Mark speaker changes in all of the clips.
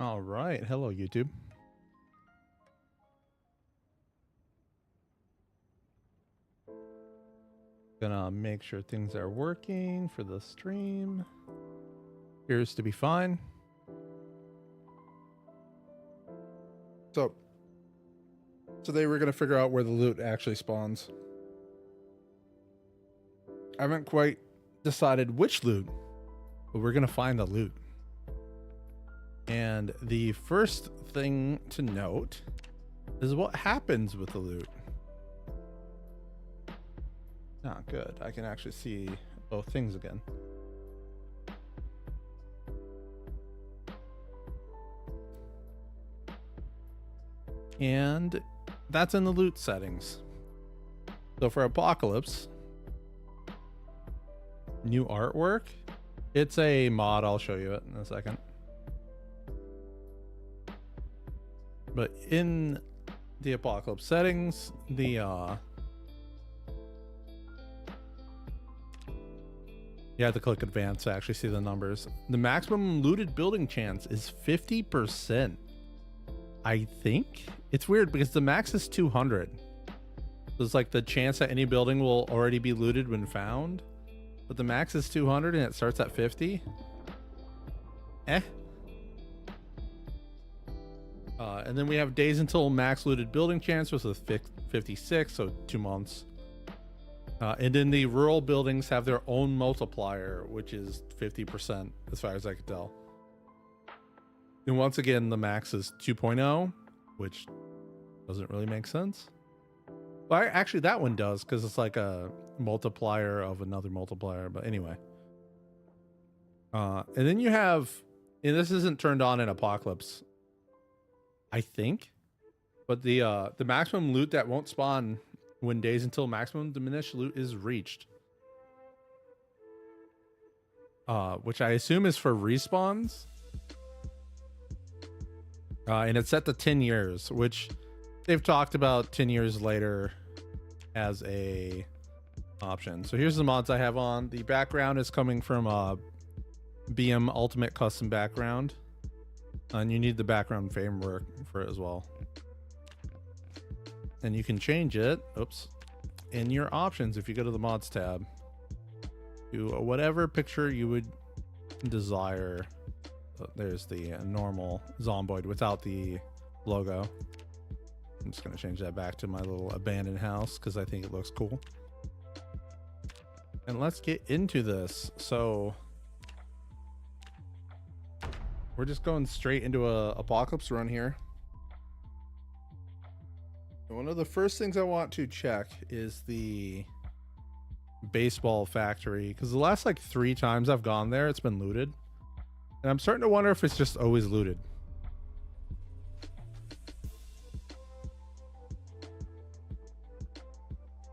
Speaker 1: All right. Hello, YouTube. Gonna make sure things are working for the stream. Appears to be fine. So today we're gonna figure out where the loot actually spawns. I haven't quite decided which loot, but we're gonna find the loot. And the first thing to note is what happens with the loot. Ah, good. I can actually see both things again. And that's in the loot settings. So for Apocalypse, new artwork. It's a mod. I'll show you it in a second. But in the Apocalypse settings, the you have to click advance to actually see the numbers. The maximum looted building chance is 50%. I think it's weird because the max is 200. So it's like the chance that any building will already be looted when found, but the max is 200 and it starts at 50. And then we have days until max looted building chance, which is 56, so 2 months. And then the rural buildings have their own multiplier, which is 50%, as far as I can tell. And once again, the max is 2.0, which doesn't really make sense. Well, actually, that one does, because it's like a multiplier of another multiplier. But anyway. And then you have, and this isn't turned on in Apocalypse, I think. But the maximum loot that won't spawn when days until maximum diminished loot is reached. Which I assume is for respawns. And it's set to 10 years, which they've talked about 10 years later as a option. So here's the mods I have on. The background is coming from BM Ultimate Custom Background. And you need the background framework for it as well. And you can change it, oops, in your options if you go to the mods tab to whatever picture you would desire. There's the normal zomboid without the logo. I'm just going to change that back to my little abandoned house because I think it looks cool. And let's get into this. So we're just going straight into a Apocalypse run here. One of the first things I want to check is the baseball factory, because the last like 3 times I've gone there, it's been looted. And I'm starting to wonder if it's just always looted.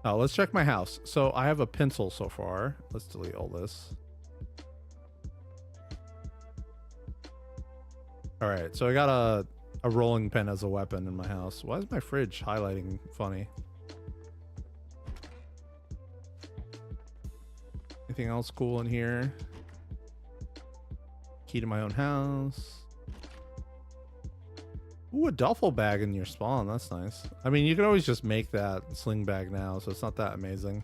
Speaker 1: Oh, let's check my house. So I have a pencil so far. Let's delete all this. All right, so I got a rolling pin as a weapon in my house. Why is my fridge highlighting funny? Anything else cool in here? Key to my own house. Ooh, a duffel bag in your spawn. That's nice. I mean, you can always just make that sling bag now, so it's not that amazing.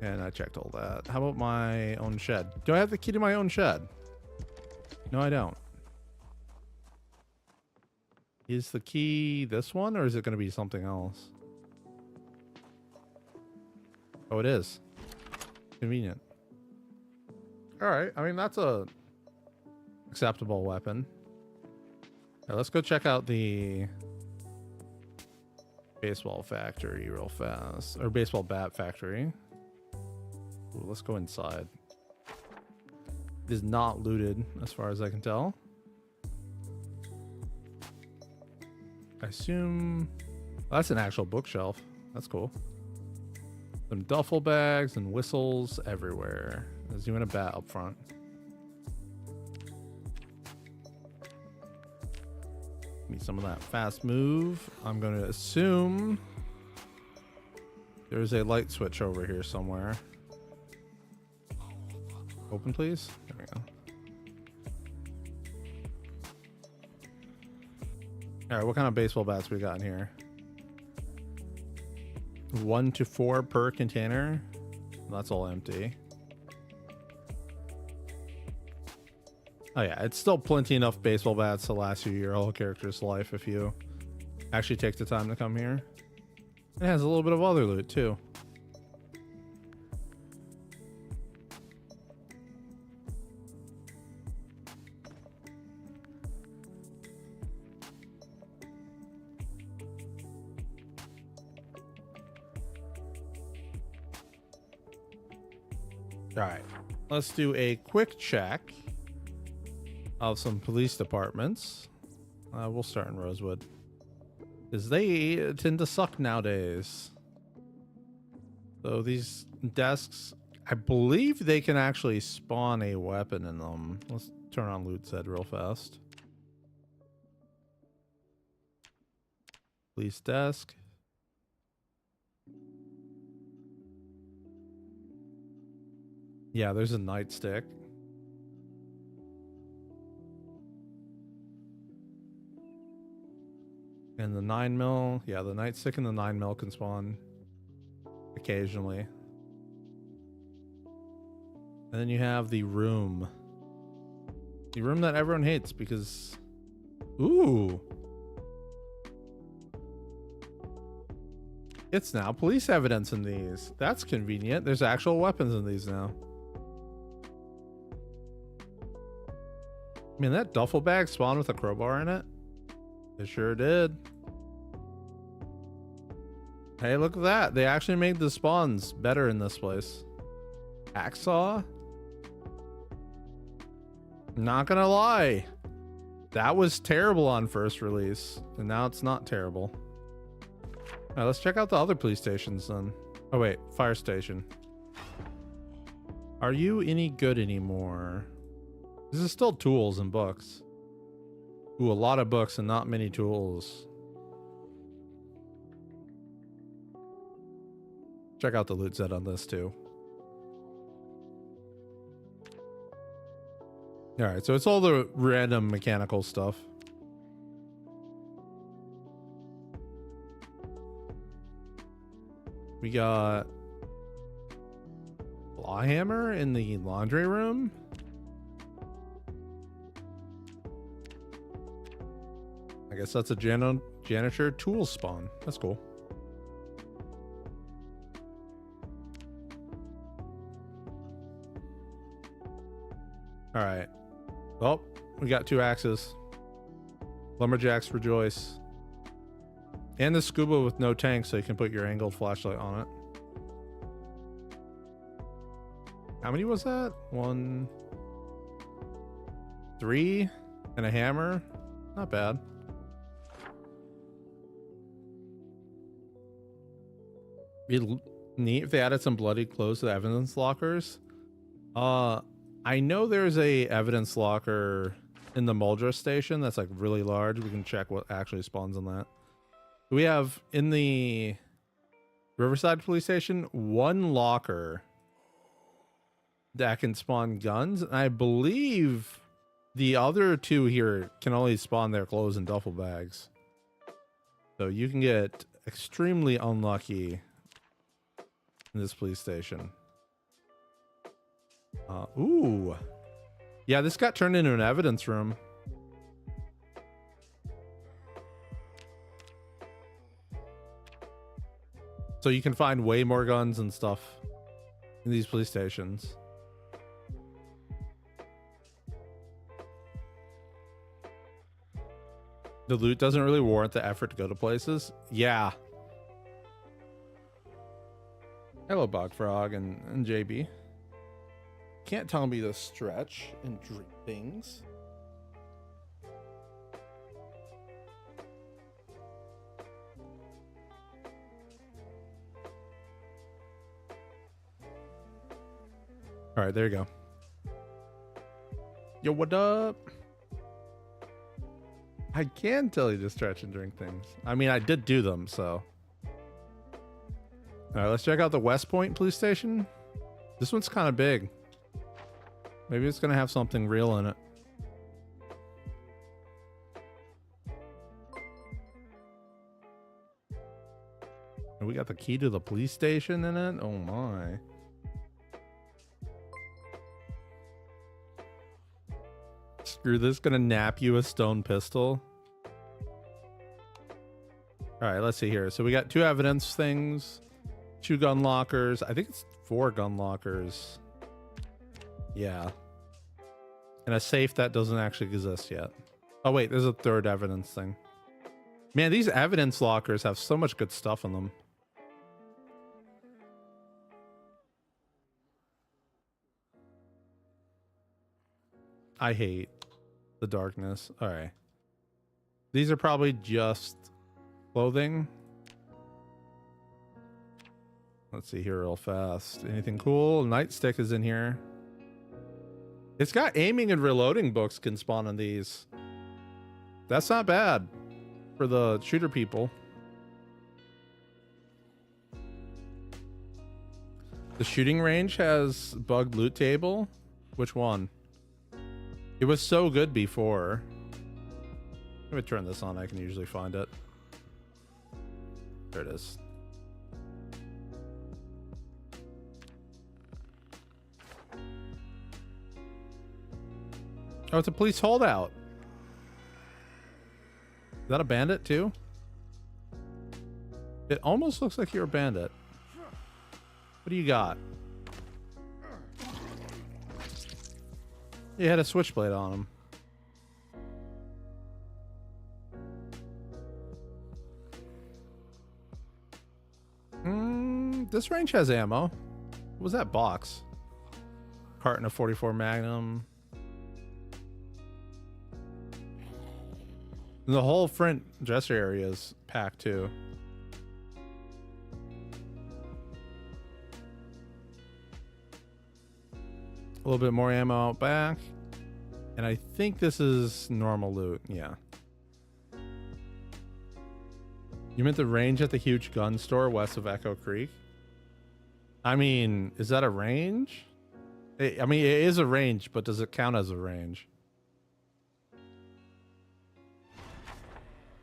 Speaker 1: And I checked all that. How about my own shed? Do I have the key to my own shed? No, I don't. Is the key this one, or is it going to be something else? Oh, it is. Convenient. All right. I mean, that's a acceptable weapon. Now, let's go check out the baseball factory real fast, or baseball bat factory. Ooh, let's go inside. It is not looted as far as I can tell. I assume that's an actual bookshelf. That's cool. Some duffel bags and whistles everywhere. There's even a bat up front. Need some of that fast move. I'm going to assume there's a light switch over here somewhere. Open, please. There we go. All right, what kind of baseball bats we got in here? 1 to 4 per container. That's all empty. Oh yeah, it's still plenty enough baseball bats to last you your whole character's life if you actually take the time to come here. It has a little bit of other loot too. All right, let's do a quick check of some police departments. We'll start in Rosewood, because they tend to suck nowadays. So these desks, I believe they can actually spawn a weapon in them. Let's turn on loot set real fast. Police desk. Yeah, there's a nightstick. And the 9mm, yeah, the nightstick and the 9mm can spawn occasionally. And then you have the room. The room that everyone hates because... Ooh! It's now police evidence in these. That's convenient. There's actual weapons in these now. I mean, that duffel bag spawned with a crowbar in it. It sure did. Hey, look at that. They actually made the spawns better in this place. Hacksaw? Not gonna lie. That was terrible on first release. And now it's not terrible. Alright, let's check out the other police stations then. Oh wait, fire station. Are you any good anymore? This is still tools and books. Ooh, a lot of books and not many tools. Check out the loot set on this too. Alright, so it's all the random mechanical stuff. We got claw hammer in the laundry room. I guess that's a janitor tool spawn. That's cool. All right. Well, we got 2 axes. Lumberjacks rejoice. And the scuba with no tank, so you can put your angled flashlight on it. How many was that? 1, 3, and a hammer. Not bad. Be neat if they added some bloody clothes to the evidence lockers. I know there's a evidence locker in the Muldra station that's like really large. We can check what actually spawns on that. We have in the Riverside police station 1 locker that can spawn guns. And I believe the other 2 here can only spawn their clothes in duffel bags. So you can get extremely unlucky in this police station. Ooh. Yeah, this got turned into an evidence room. So you can find way more guns and stuff in these police stations. The loot doesn't really warrant the effort to go to places. Yeah. Hello, Bogfrog and JB. Can't tell me to stretch and drink things. All right, there you go. Yo, what up? I can tell you to stretch and drink things. I mean, I did do them, so. All right, let's check out the West Point police station. This one's kind of big. Maybe it's going to have something real in it. We got the key to the police station in it. Oh my. Screw this, gonna nap you a stone pistol. All right, let's see here. So we got 2 evidence things, 2 gun lockers. I think it's 4 gun lockers. Yeah. And a safe that doesn't actually exist yet. Oh wait, there's a 3rd evidence thing. Man, these evidence lockers have so much good stuff in them. I hate the darkness. All right. These are probably just clothing. Let's see here real fast. Anything cool? Nightstick is in here. It's got aiming and reloading books can spawn in these. That's not bad for the shooter people. The shooting range has bugged loot table. Which one? It was so good before. Let me turn this on. I can usually find it. There it is. Oh, it's a police holdout. Is that a bandit too? It almost looks like you're a bandit. What do you got? You had a switchblade on him. This range has ammo. What was that box? Carton of 44 Magnum. The whole front dresser area is packed too. A little bit more ammo out back. And I think this is normal loot. Yeah. You meant the range at the huge gun store west of Echo Creek? I mean, is that a range? I mean, it is a range, but does it count as a range?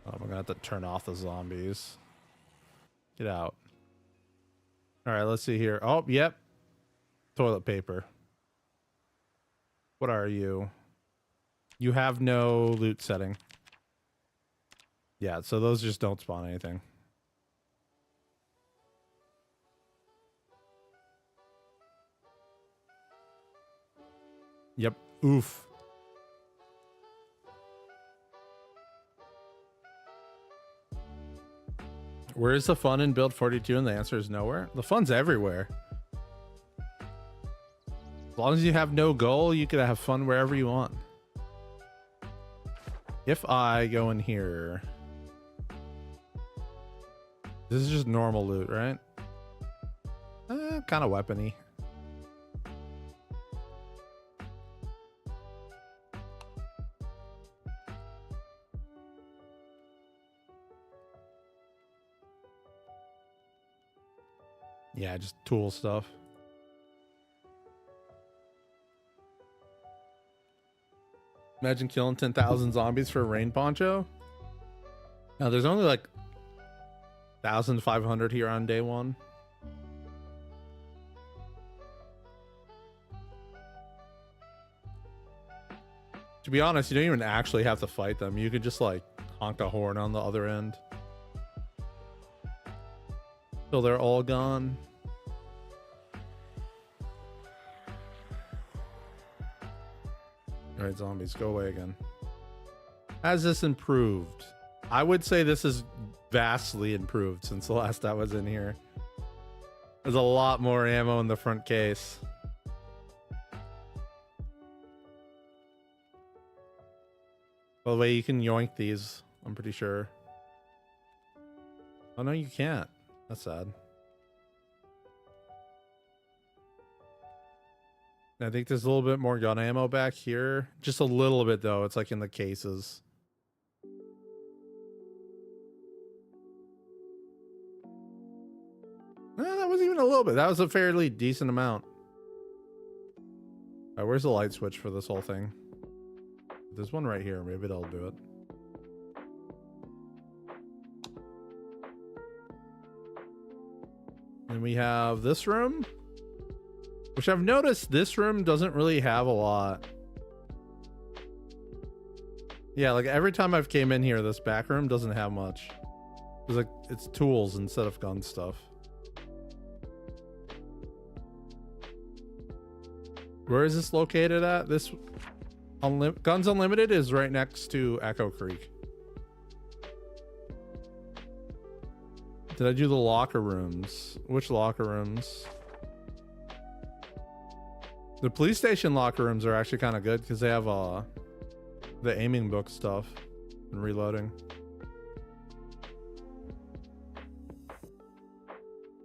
Speaker 1: Oh, we're gonna have to turn off the zombies. Get out. All right, let's see here. Oh, yep. Toilet paper. What are you? You have no loot setting. Yeah, so those just don't spawn anything. Yep. Oof. Where is the fun in Build 42? And the answer is nowhere. The fun's everywhere. As long as you have no goal, you can have fun wherever you want. If I go in here, this is just normal loot, right? Kind of weapony. Yeah, just tool stuff. Imagine killing 10,000 zombies for a rain poncho. Now there's only like 1,500 here on day 1. To be honest, you don't even actually have to fight them. You could just like honk a horn on the other end till they're all gone. All right, zombies, go away again. Has this improved? I would say this is vastly improved since the last I was in here. There's a lot more ammo in the front case. By the way, you can yoink these, I'm pretty sure. Oh no, you can't. That's sad. I think there's a little bit more gun ammo back here. Just a little bit though. It's like in the cases. That wasn't even a little bit. That was a fairly decent amount. All right, where's the light switch for this whole thing? There's one right here. Maybe that'll do it. And we have this room, which I've noticed this room doesn't really have a lot. Yeah, like every time I've came in here, this back room doesn't have much. It's like it's tools instead of gun stuff. Where is this located at? This Guns Unlimited is right next to Echo Creek. Did I do the locker rooms? Which locker rooms? The police station locker rooms are actually kind of good because they have the aiming book stuff and reloading.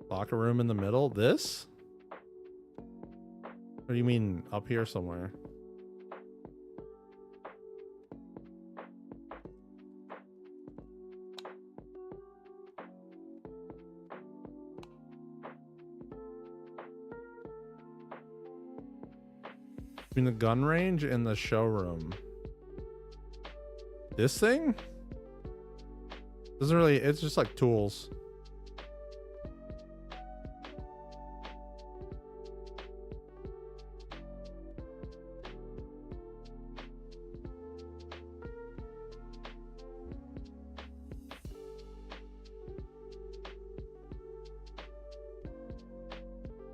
Speaker 1: Locker room in the middle? This? What do you mean up here somewhere? Between the gun range and the showroom. This thing? Doesn't really, it's just like tools.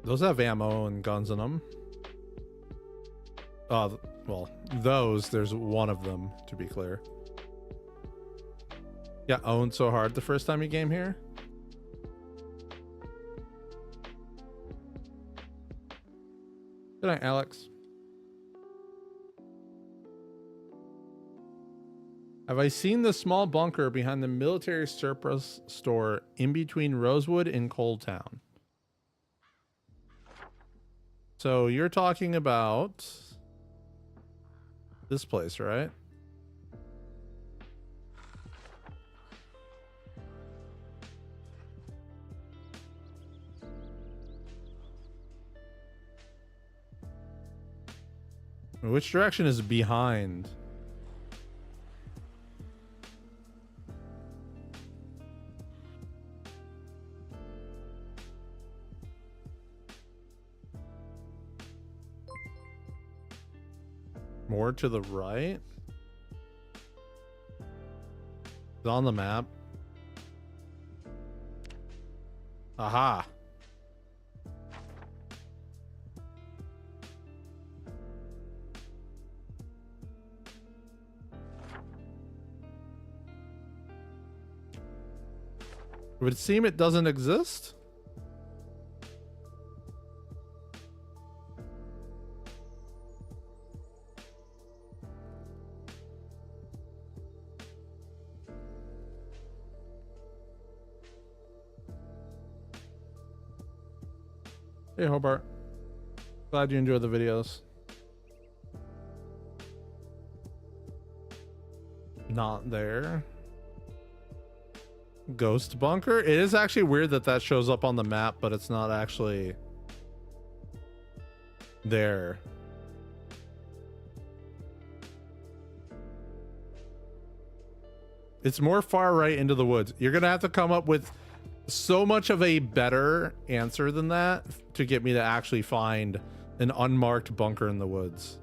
Speaker 1: Those have ammo and guns in them. Well, there's one of them, to be clear. Yeah, owned so hard the first time you came here. Good night, Alex. Have I seen the small bunker behind the military surplus store in between Rosewood and Cold Town? So you're talking about this place, right? Which direction is behind? More to the right? It's on the map. Aha. It would seem it doesn't exist. Hey Hobart, glad you enjoy the videos. Not there. Ghost bunker. It is actually weird that that shows up on the map, but it's not actually there. It's more far right into the woods. You're gonna have to come up with so much of a better answer than that to get me to actually find an unmarked bunker in the woods.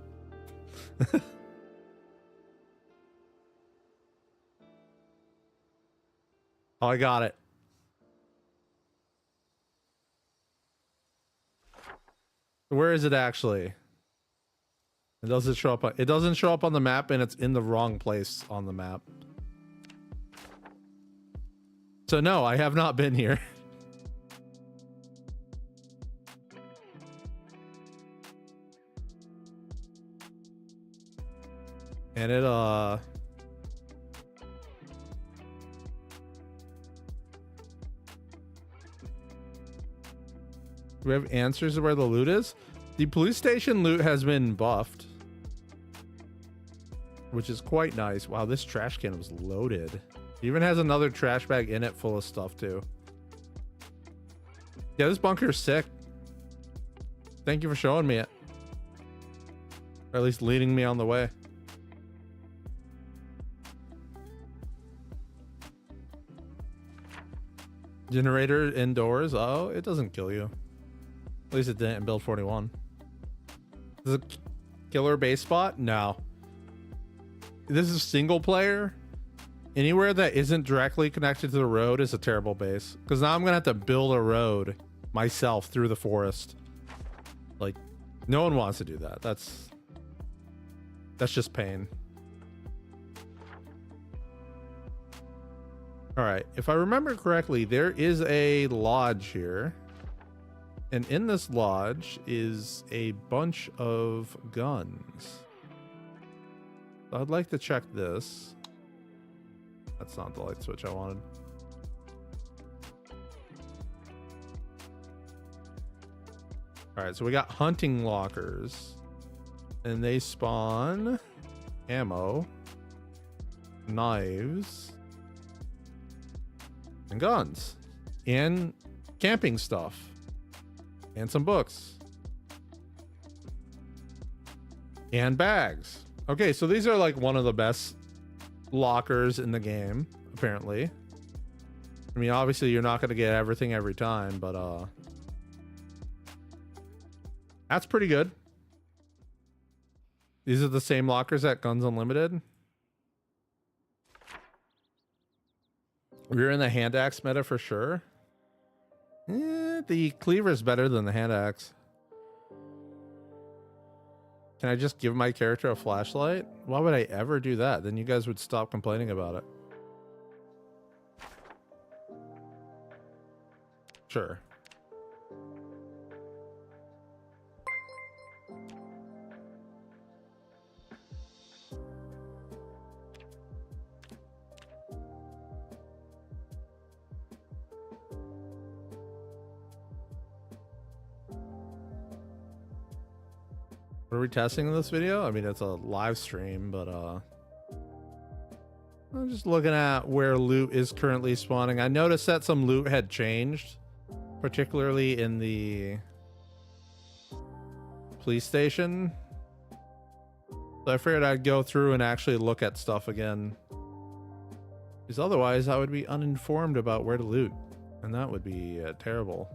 Speaker 1: Oh, I got it. Where is it actually? It doesn't show up. It doesn't show up on the map, and it's in the wrong place on the map. So no, I have not been here. And it do we have answers to where the loot is? The police station loot has been buffed, which is quite nice. Wow, this trash can was loaded. It even has another trash bag in it full of stuff too. Yeah, this bunker is sick. Thank you for showing me it. Or at least leading me on the way. Generator indoors. Oh, it doesn't kill you. At least it didn't in build 41. Is it killer base spot? No. This is single player. Anywhere that isn't directly connected to the road is a terrible base. Because now I'm going to have to build a road myself through the forest. Like, no one wants to do that. That's just pain. All right. If I remember correctly, there is a lodge here. And in this lodge is a bunch of guns. So I'd like to check this. That's not the light switch I wanted. All right, so we got hunting lockers. And they spawn ammo, knives, and guns. And camping stuff. And some books. And bags. Okay, so these are like one of the best lockers in the game, apparently. I mean, obviously you're not going to get everything every time, but that's pretty good. These are the same lockers at Guns Unlimited. We're in the hand axe meta for sure. The cleaver is better than the hand axe. Can I just give my character a flashlight? Why would I ever do that? Then you guys would stop complaining about it. Sure. What are we testing in this video? I mean, it's a live stream, but I'm just looking at where loot is currently spawning. I noticed that some loot had changed, particularly in the police station. So I figured I'd go through and actually look at stuff again, because otherwise I would be uninformed about where to loot, and that would be terrible.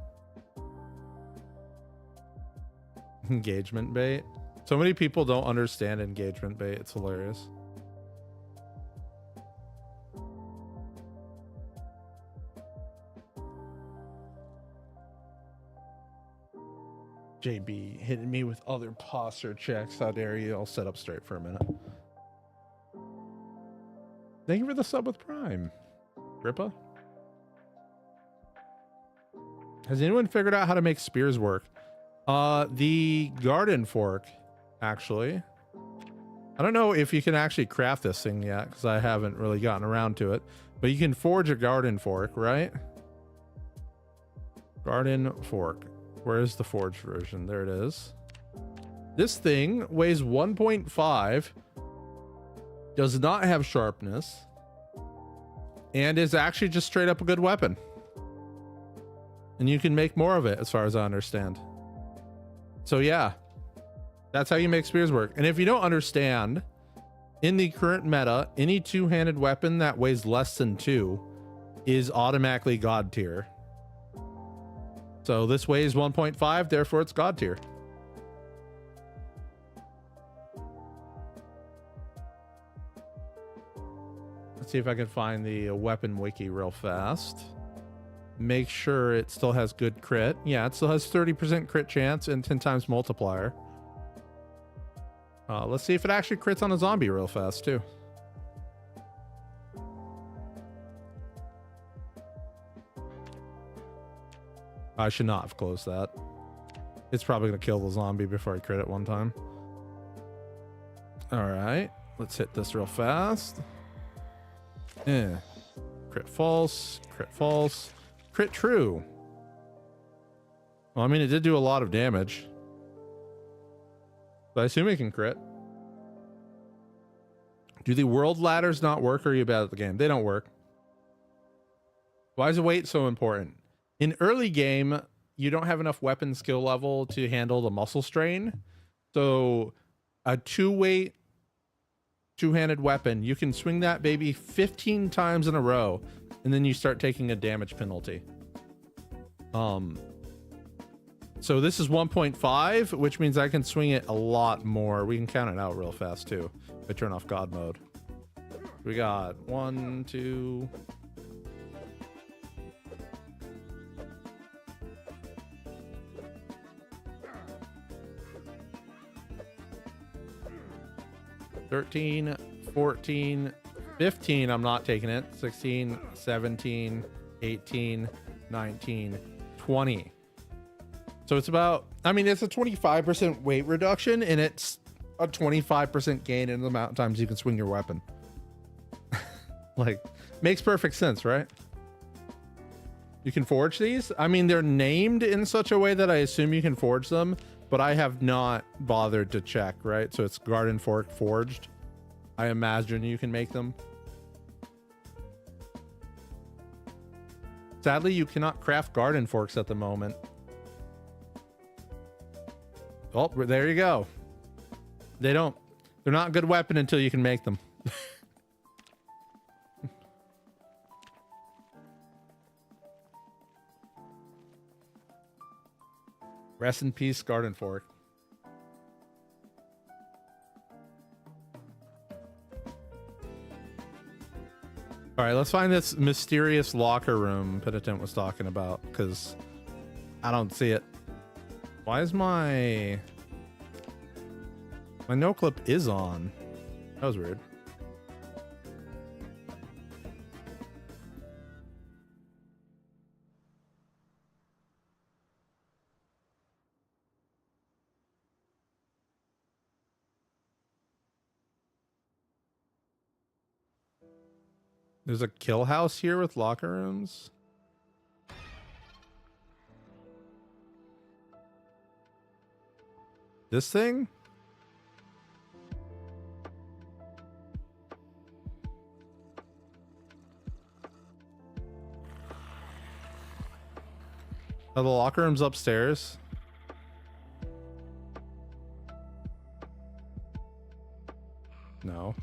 Speaker 1: Engagement bait. So many people don't understand engagement bait. It's hilarious. JB hitting me with other posture checks. How dare you? I'll sit up straight for a minute. Thank you for the sub with Prime, Grippa. Has anyone figured out how to make spears work? The garden fork, actually. I don't know if you can actually craft this thing yet, because I haven't really gotten around to it. But you can forge a garden fork, right? Garden fork. Where's the forged version? There it is. This thing weighs 1.5, does not have sharpness, and is actually just straight up a good weapon. And you can make more of it, as far as I understand. So yeah, that's how you make spears work. And if you don't understand, in the current meta, any two-handed weapon that weighs less than 2 is automatically god tier. So this weighs 1.5, therefore it's god tier. Let's see if I can find the weapon wiki real fast. Make sure it still has good crit. Yeah, it still has 30% crit chance and 10 times multiplier. Let's see if it actually crits on a zombie real fast too. I should not have closed that. It's probably going to kill the zombie before I crit it one time. All right, let's hit this real fast. Crit false, crit false. Crit true. Well, I mean, it did do a lot of damage. But I assume it can crit. Do the world ladders not work, or are you bad at the game? They don't work. Why is the weight so important? In early game, you don't have enough weapon skill level to handle the muscle strain. So a 2-weight, two-handed weapon, you can swing that baby 15 times in a row, and then you start taking a damage penalty. So this is 1.5, which means I can swing it a lot more. We can count it out real fast too if I turn off God mode. We got 1, 2. $13, $14, $15. I'm not taking it. $16, $17, $18, $19, $20. So it's about, I mean, it's a 25% weight reduction, and it's a 25% gain in the amount of times you can swing your weapon. Like, makes perfect sense, right? You can forge these. I mean, they're named in such a way that I assume you can forge them, but I have not bothered to check, right? So it's garden fork forged. I imagine you can make them. Sadly, you cannot craft garden forks at the moment. Oh, there you go. They're not a good weapon until you can make them. Rest in peace, garden fork. All right, let's find this mysterious locker room Penitent was talking about, because I don't see it. Why is my no clip is on? That was weird. There's a kill house here with locker rooms. This thing? Oh, the locker room's upstairs. No.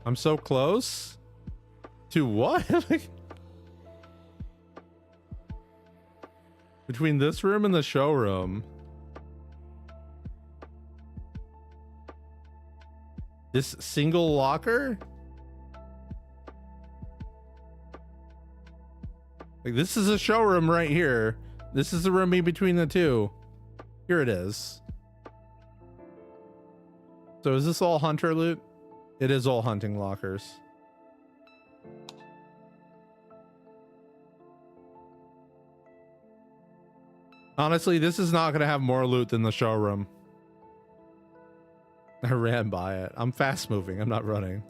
Speaker 1: I'm so close to what? Between this room and the showroom. This single locker? Like, this is a showroom right here. This is the room in between the two. Here it is. So is this all hunter loot? It is all hunting lockers. Honestly, this is not going to have more loot than the showroom. I ran by it. I'm fast moving. I'm not running.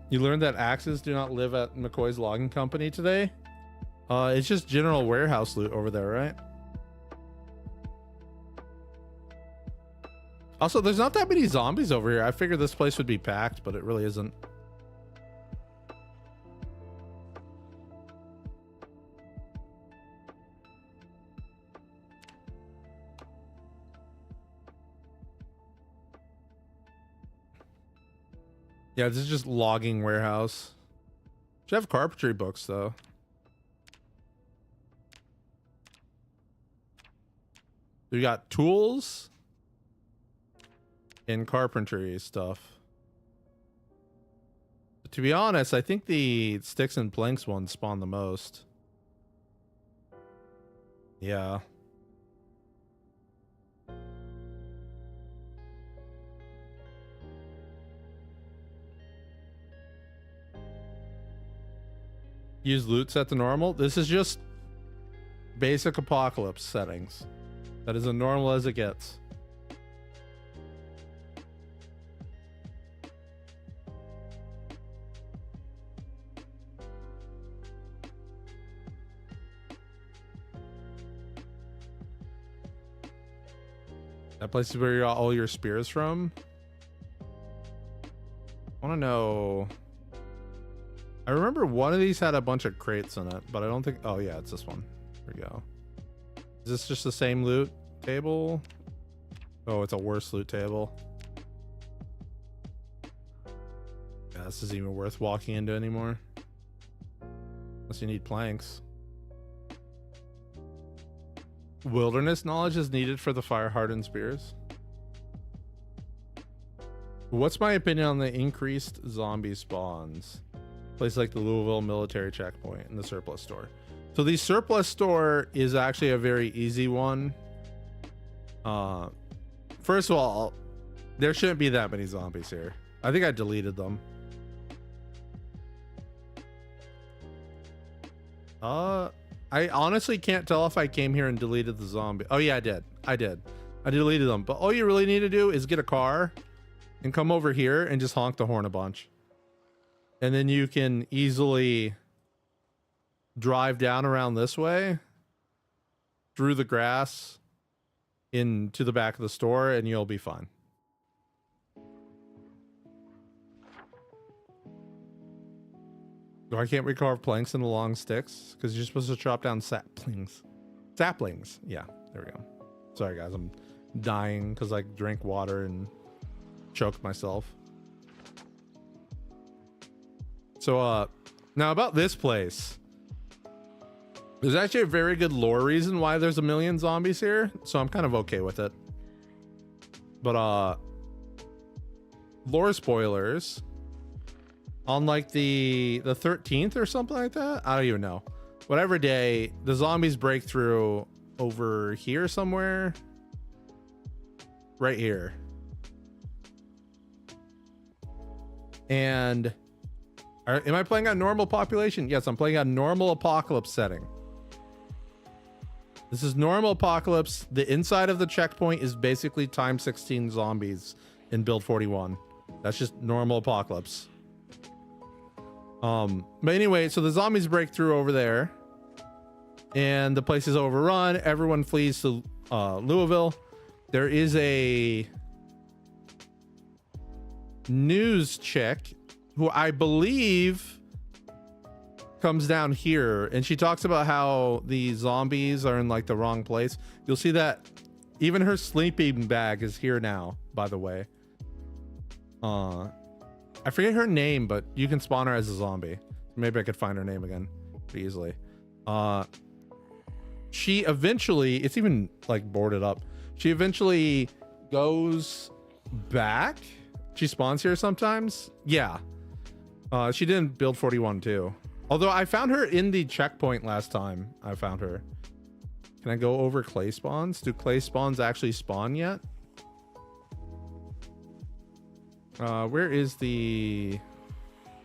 Speaker 1: You learned that axes do not live at McCoy's logging company today? It's just general warehouse loot over there, right? Also, there's not that many zombies over here. I figured this place would be packed, but it really isn't. Yeah, this is just logging warehouse. Should have carpentry books though. We got tools and carpentry stuff. But to be honest, I think the sticks and planks one spawn the most. Yeah. Use loot set to normal. This is just basic apocalypse settings. That is as normal as it gets. That place is where you got all your spears from. I want to know. I remember one of these had a bunch of crates in it, but I don't think. Oh yeah, it's this one. Here we go. Is this just the same loot table? Oh, it's a worse loot table. Yeah, this isn't even worth walking into anymore. Unless you need planks. Wilderness knowledge is needed for the fire hardened spears. What's my opinion on the increased zombie spawns? Place like the Louisville military checkpoint and the surplus store. So the surplus store is actually a very easy one. First of all, there shouldn't be that many zombies here. I think I deleted them. I honestly can't tell if I came here and deleted the zombie. Oh yeah, I did. I deleted them. But all you really need to do is get a car and come over here and just honk the horn a bunch. And then you can easily drive down around this way through the grass into the back of the store and you'll be fine. I can't recarve planks into long sticks because you're supposed to chop down saplings. Saplings. Yeah, there we go. Sorry guys, I'm dying because I drank water and choked myself. So now about this place. There's actually a very good lore reason why there's a million zombies here, so I'm kind of okay with it. But lore spoilers. On like the 13th or something like that, I don't even know. Whatever day, the zombies break through over here somewhere. Right here. And am I playing on normal population? Yes, I'm playing on normal apocalypse setting. This is normal apocalypse. The inside of the checkpoint is basically times 16 zombies in build 41. That's just normal apocalypse. But anyway, so the zombies break through over there and the place is overrun. Everyone flees to Louisville. There is a news chick who I believe comes down here and she talks about how the zombies are in like the wrong place. You'll see that even her sleeping bag is here now, by the way. I forget her name, but you can spawn her as a zombie. Maybe I could find her name again pretty easily. She eventually, it's even like boarded up. She eventually goes back. She spawns here sometimes. Yeah. She didn't build 41 too. Although I found her in the checkpoint last time I found her. Can I go over clay spawns? Do clay spawns actually spawn yet? Where is the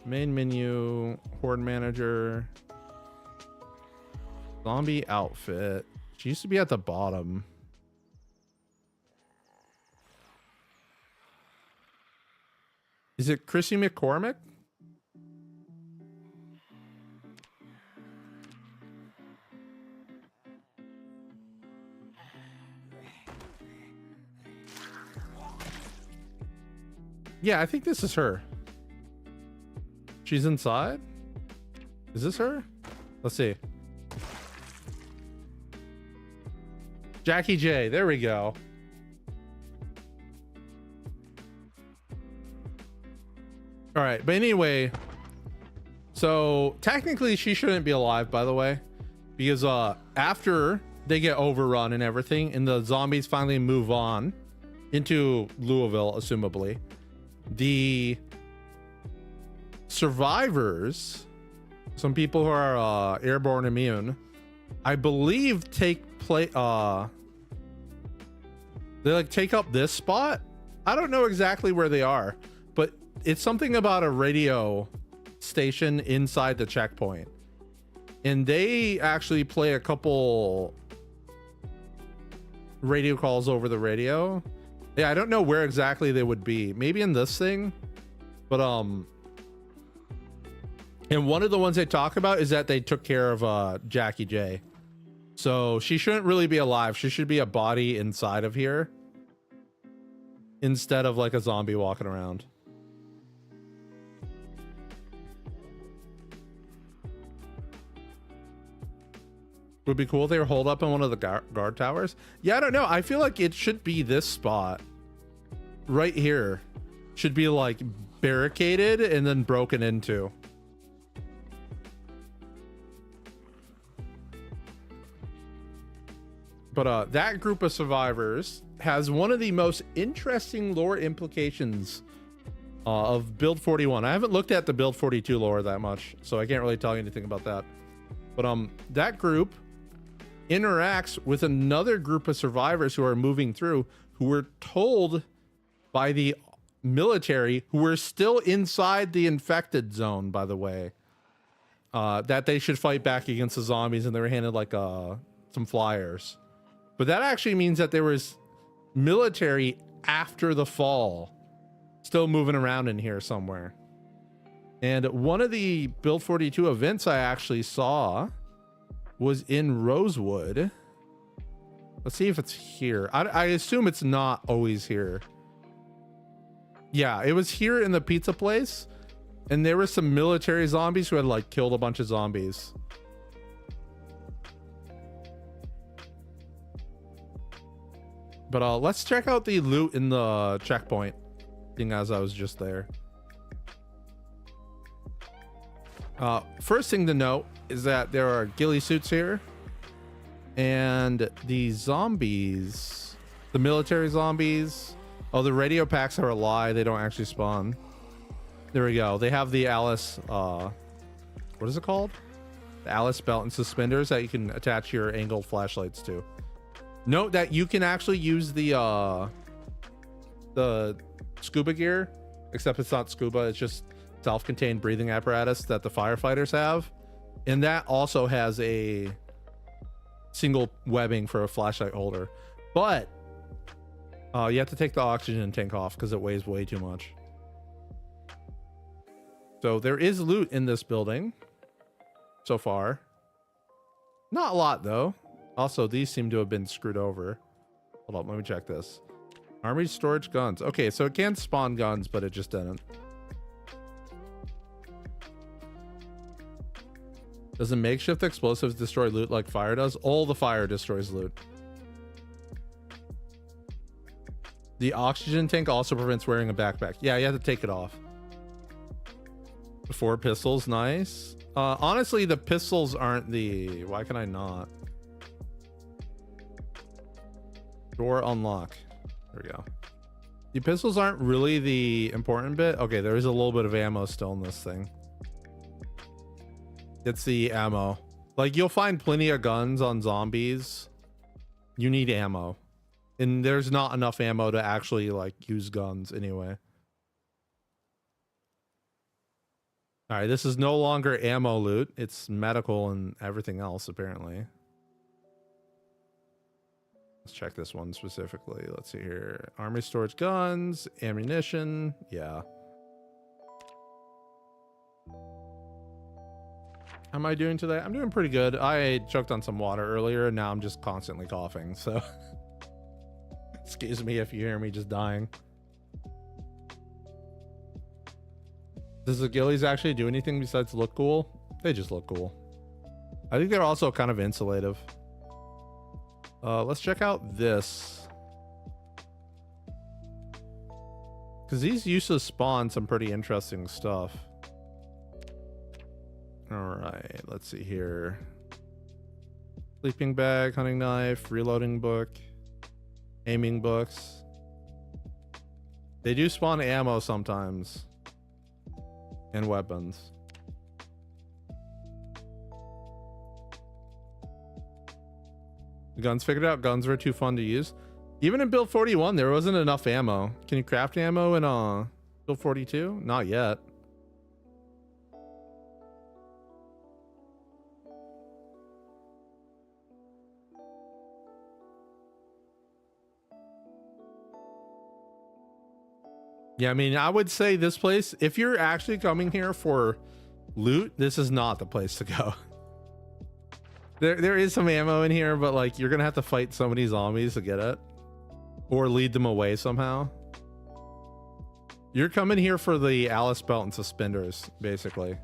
Speaker 1: main menu? Horde manager, zombie outfit. She used to be at the bottom. Is it Chrissy McCormick? Yeah, I think this is her. She's inside. Is this her? Let's see. Jackie J. There we go. All right. But anyway, so technically she shouldn't be alive, by the way, because after they get overrun and everything and the zombies finally move on into Louisville, assumably, the survivors, some people who are airborne immune, I believe take play they like take up this spot. I don't know exactly where they are, but it's something about a radio station inside the checkpoint, and they actually play a couple radio calls over the radio. Yeah, I don't know where exactly they would be. Maybe in this thing, but and one of the ones they talk about is that they took care of Jackie J. So she shouldn't really be alive. She should be a body inside of here instead of like a zombie walking around. Would be cool if they were holed up in one of the guard towers. Yeah, I don't know. I feel like it should be this spot right here. Should be like barricaded and then broken into. But that group of survivors has one of the most interesting lore implications of Build 41. I haven't looked at the Build 42 lore that much, so I can't really tell you anything about that. But that group interacts with another group of survivors who are moving through, who were told by the military, who were still inside the infected zone, by the way, that they should fight back against the zombies, and they were handed like some flyers. But that actually means that there was military after the fall still moving around in here somewhere. And one of the Build 42 events I actually saw was in Rosewood. Let's see if it's here. I assume it's not always here. Yeah, it was here in the pizza place, and there were some military zombies who had like killed a bunch of zombies. But let's check out the loot in the checkpoint, seeing as I was just there. First thing to note is that there are ghillie suits here, and the zombies, the military zombies. Oh, the radio packs are a lie. They don't actually spawn. There we go. They have the Alice, what is it called? The Alice belt and suspenders that you can attach your angled flashlights to. Note that you can actually use the scuba gear, except it's not scuba. It's just self-contained breathing apparatus that the firefighters have. And that also has a single webbing for a flashlight holder. But you have to take the oxygen tank off because it weighs way too much. So there is loot in this building so far. Not a lot though. Also, these seem to have been screwed over. Hold on, let me check this. Army storage guns. Okay, so it can spawn guns, but it just didn't. Does a makeshift explosives destroy loot like fire does? All the fire destroys loot. The oxygen tank also prevents wearing a backpack. Yeah, you have to take it off. 4 pistols, nice. Honestly, the pistols aren't the... Why can I not? Door unlock. There we go. The pistols aren't really the important bit. Okay, there is a little bit of ammo still in this thing. It's the ammo. Like, you'll find plenty of guns on zombies. You need ammo. And there's not enough ammo to actually, like, use guns anyway. Alright, this is no longer ammo loot. It's medical and everything else, apparently. Let's check this one specifically. Let's see here. Army storage guns, ammunition. Yeah. How am I doing today? I'm doing pretty good. I choked on some water earlier and now I'm just constantly coughing. So excuse me if you hear me just dying. Does the ghillies actually do anything besides look cool? They just look cool. I think they're also kind of insulative. Let's check out this. Because these used to spawn some pretty interesting stuff. Alright, let's see here. Sleeping bag, hunting knife, reloading book, aiming books. They do spawn ammo sometimes. And weapons. The guns figured out guns were too fun to use. Even in Build 41, there wasn't enough ammo. Can you craft ammo in Build 42? Not yet. Yeah, I mean, I would say this place, if you're actually coming here for loot, this is not the place to go. There is some ammo in here, but like you're gonna have to fight so many zombies to get it, or lead them away somehow. You're coming here for the Alice belt and suspenders, basically.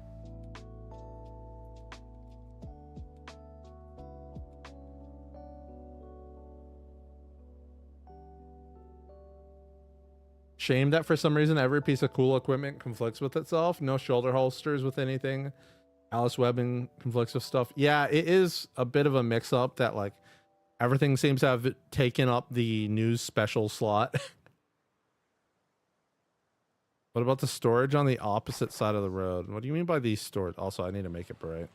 Speaker 1: Shame that for some reason every piece of cool equipment conflicts with itself. No shoulder holsters with anything. Alice webbing conflicts with stuff. Yeah, it is a bit of a mix up that like everything seems to have taken up the news special slot. What about the storage on the opposite side of the road? What do you mean by these storage? Also, I need to make it bright.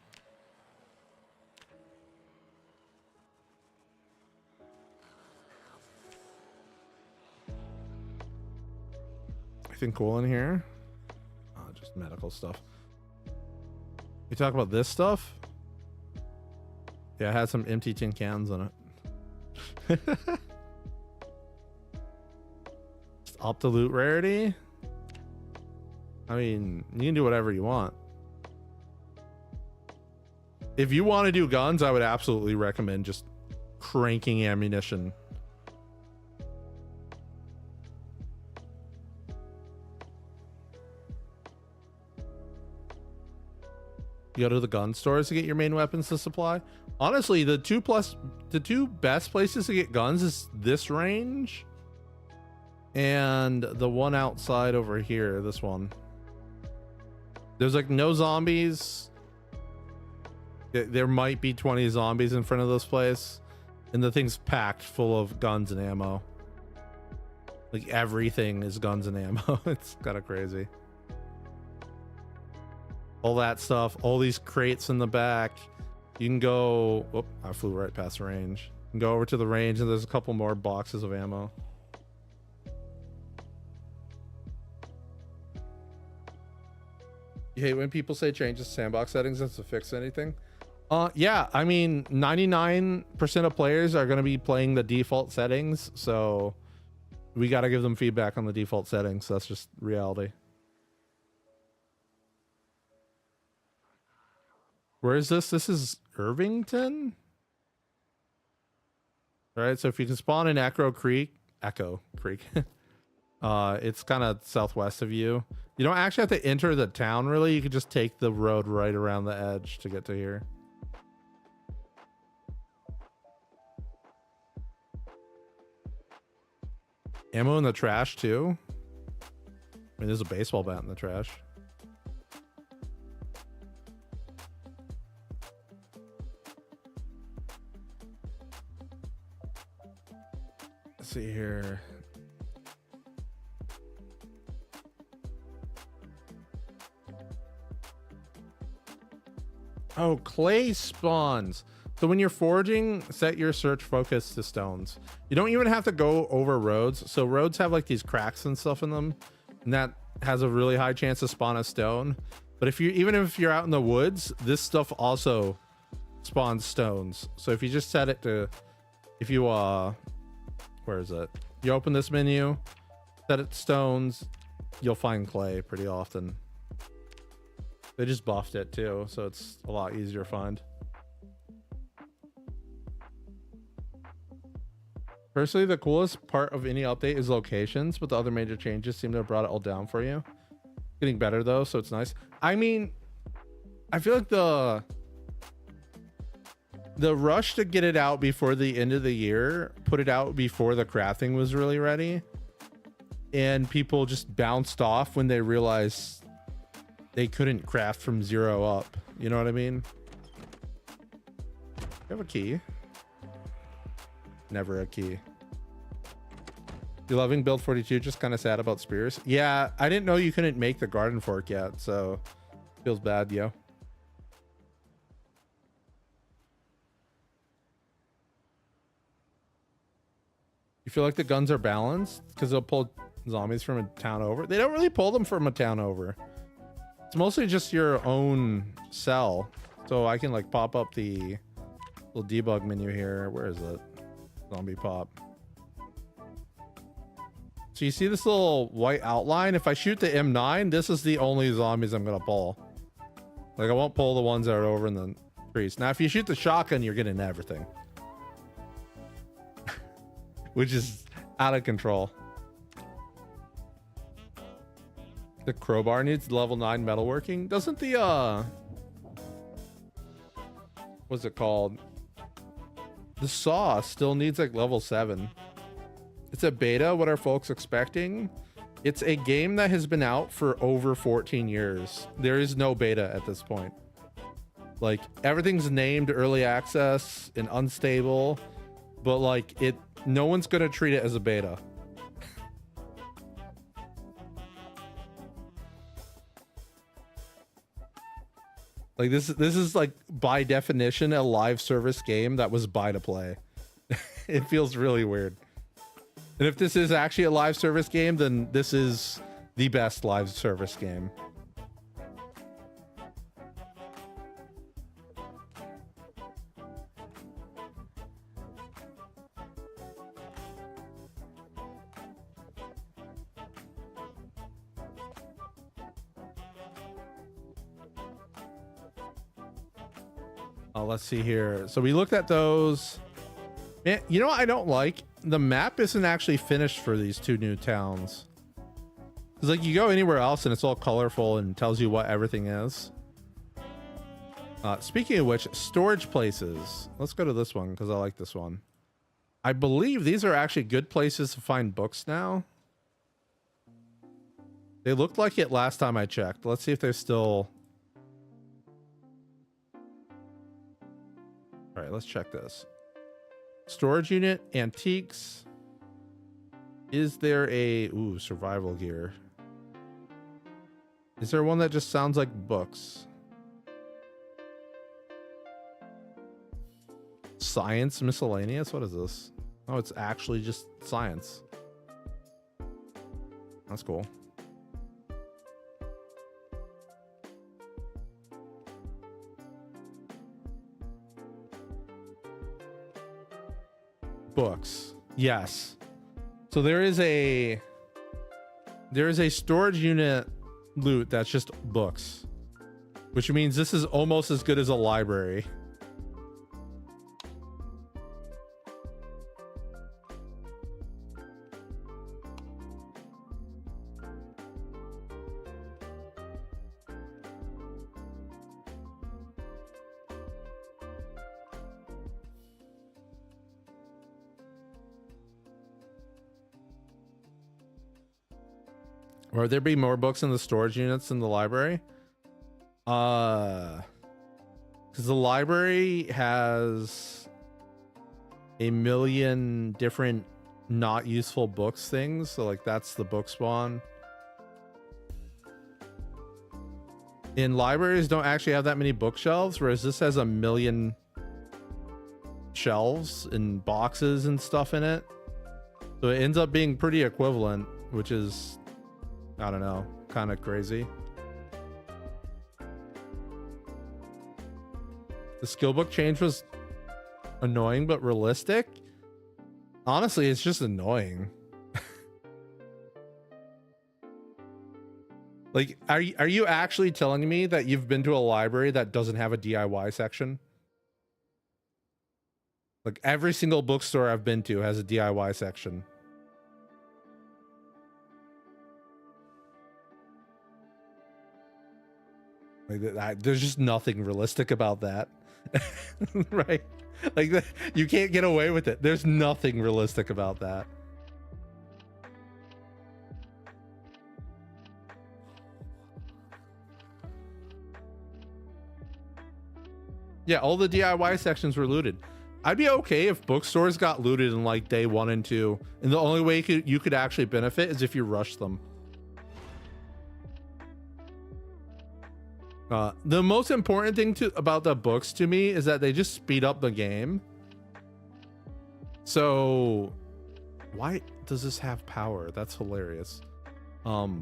Speaker 1: Anything cool in here? Oh, just medical stuff. You talk about this stuff? Yeah, I had some empty tin cans in it. Just up the loot rarity. I mean, you can do whatever you want. If you want to do guns, I would absolutely recommend just cranking ammunition. You go to the gun stores to get your main weapons to supply. Honestly, the two best places to get guns is this range and the one outside over here, this one. There's like no zombies. There might be 20 zombies in front of this place, and the thing's packed full of guns and ammo. Like everything is guns and ammo. It's kind of crazy. All that stuff, all these crates in the back. You can go, oh, I flew right past the range. You can go over to the range and there's a couple more boxes of ammo. You hate when people say change the sandbox settings to fix anything? Yeah, I mean, 99% of players are going to be playing the default settings, so we got to give them feedback on the default settings. That's just reality. Where is this? This is Irvington? All right, so if you can spawn in Echo Creek, it's kind of southwest of you. You don't actually have to enter the town, really. You can just take the road right around the edge to get to here. Ammo in the trash, too? I mean, there's a baseball bat in the trash. Let's see here. Oh, clay spawns. So when you're foraging, set your search focus to stones. You don't even have to go over roads. So roads have like these cracks and stuff in them, and that has a really high chance to spawn a stone. But even if you're out in the woods, this stuff also spawns stones. So if you just set it to, if you where is it? You open this menu, set it to stones, you'll find clay pretty often. They just buffed it too, so it's a lot easier to find. Personally, the coolest part of any update is locations, but the other major changes seem to have brought it all down for you. Getting better though, so it's nice. I mean, I feel like the rush to get it out before the end of the year put it out before the crafting was really ready, and people just bounced off when they realized they couldn't craft from 0 up. You know what I mean? You have a key. Never a key. You loving build 42? Just kind of sad about spears. Yeah, I didn't know you couldn't make the garden fork yet, so feels bad, yo. You feel like the guns are balanced because they'll pull zombies from a town over? They don't really pull them from a town over. It's mostly just your own cell. So I can like pop up the little debug menu here. Where is it? Zombie pop. So you see this little white outline? If I shoot the M9, this is the only zombies I'm gonna pull. Like I won't pull the ones that are over in the trees. Now if you shoot the shotgun, you're getting everything. Which is out of control. The crowbar needs level 9 metalworking. Doesn't the what's it called? The saw still needs like level 7. It's a beta. What are folks expecting? It's a game that has been out for over 14 years. There is no beta at this point. Like, everything's named early access and unstable, but like no one's gonna treat it as a beta. Like this is like by definition a live service game that was buy to play. It feels really weird. And if this is actually a live service game, then this is the best live service game. Let's see here. So we looked at those. Man, you know what I don't like? The map isn't actually finished for these two new towns. It's like you go anywhere else and it's all colorful and tells you what everything is. Speaking of which, storage places. Let's go to this one because I like this one. I believe these are actually good places to find books now. They looked like it last time I checked. Let's see if they're still... All right, let's check this. Storage unit, antiques. Is there a... Ooh, survival gear. Is there one that just sounds like books? Science miscellaneous? What is this? Oh, it's actually just science. That's cool. Books. Yes. So there is a storage unit loot that's just books, which means this is almost as good as a library. Or there be more books in the storage units in the library? Because the library has a million different not useful books things. So like that's the book spawn. In libraries don't actually have that many bookshelves, whereas this has a million shelves and boxes and stuff in it. So it ends up being pretty equivalent, which is... I don't know, kind of crazy. The skill book change was annoying but realistic. Honestly, it's just annoying. Like, are you actually telling me that you've been to a library that doesn't have a DIY section? Like, every single bookstore I've been to has a DIY section. Like, there's just nothing realistic about that. Right? Like, you can't get away with it. There's nothing realistic about that. Yeah, all the DIY sections were looted. I'd be okay if bookstores got looted in like day 1 and 2, and the only way you could actually benefit is if you rush them. The most important thing about the books to me is that they just speed up the game. So why does this have power? That's hilarious. So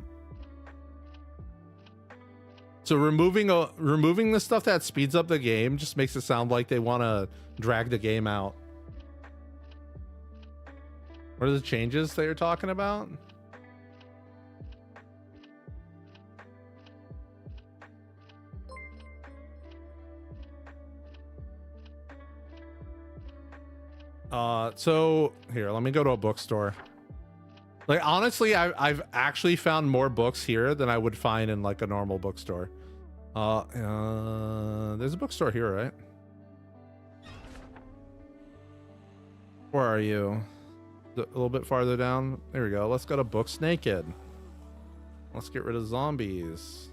Speaker 1: removing the stuff that speeds up the game just makes it sound like they want to drag the game out. What are the changes that you're talking about? So here, let me go to a bookstore. Like, honestly, I've actually found more books here than I would find in like a normal bookstore. There's a bookstore here, right? Where are you? A little bit farther down. There we go. Let's go to Books Naked. Let's get rid of zombies.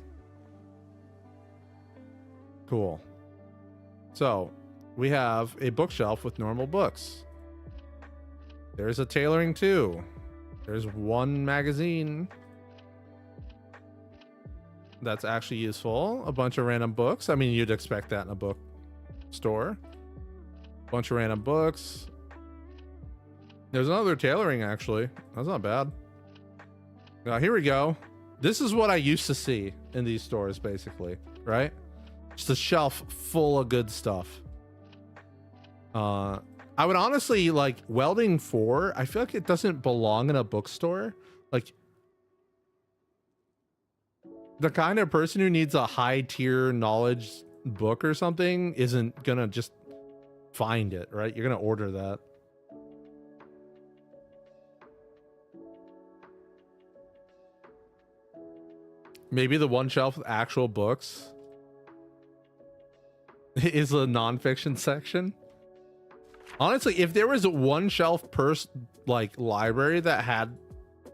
Speaker 1: Cool. So we have a bookshelf with normal books. There's a tailoring too. There's one magazine that's actually useful. A bunch of random books. I mean, you'd expect that in a bookstore. Bunch of random books. There's another tailoring actually. That's not bad. Now here we go. This is what I used to see in these stores basically, right? Just a shelf full of good stuff. I would honestly like welding 4. I feel like it doesn't belong in a bookstore. Like the kind of person who needs a high tier knowledge book or something isn't gonna just find it, right? You're gonna order that. Maybe the one shelf with actual books is a nonfiction section. Honestly, if there was one shelf per like library that had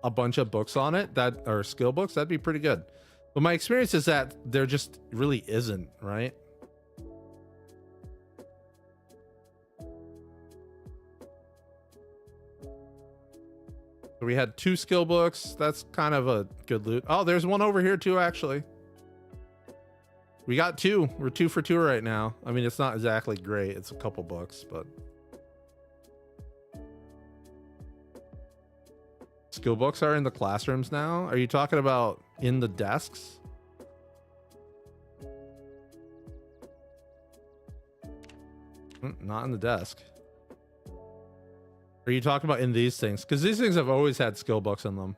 Speaker 1: a bunch of books on it that are skill books, that'd be pretty good. But my experience is that there just really isn't, right? So we had 2 skill books. That's kind of a good loot. Oh, there's one over here too, actually. We got 2. We're 2 for 2 right now. I mean, it's not exactly great. It's a couple books, but skill books are in the classrooms now. Are you talking about in the desks? Not in the desk. Are you talking about in these things? Because these things have always had skill books in them.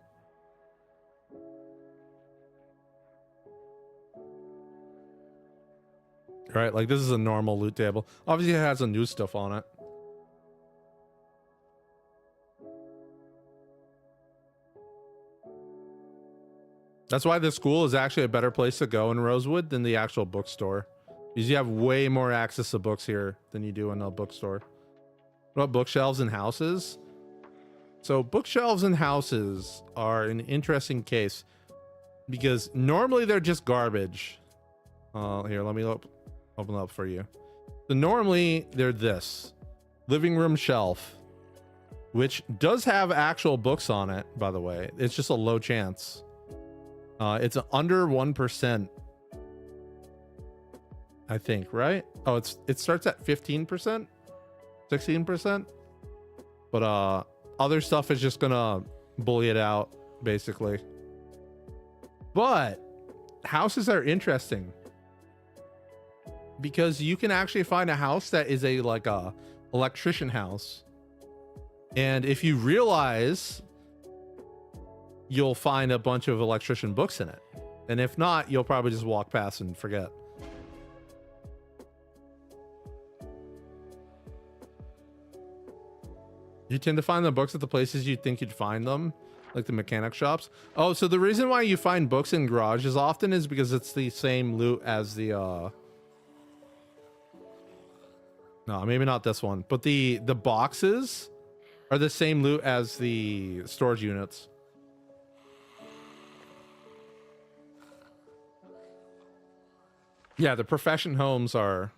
Speaker 1: Right, like this is a normal loot table. Obviously it has some new stuff on it. That's why the school is actually a better place to go in Rosewood than the actual bookstore. Because you have way more access to books here than you do in a bookstore. What about bookshelves in houses? So bookshelves in houses are an interesting case because normally they're just garbage. Here, let me open up for you. So normally they're this living room shelf, which does have actual books on it, by the way. It's just a low chance. It's under 1%, I think, right? Oh, it starts at 15%, 16%, but other stuff is just gonna bully it out basically. But houses are interesting because you can actually find a house that is a electrician house, and if you realize, you'll find a bunch of electrician books in it, and if not, you'll probably just walk past and forget. You tend to find the books at the places you think you'd find them, like the mechanic shops. Oh, so the reason why you find books in garages often is because it's the same loot as the no, maybe not this one, but the boxes are the same loot as the storage units. Yeah, the profession homes are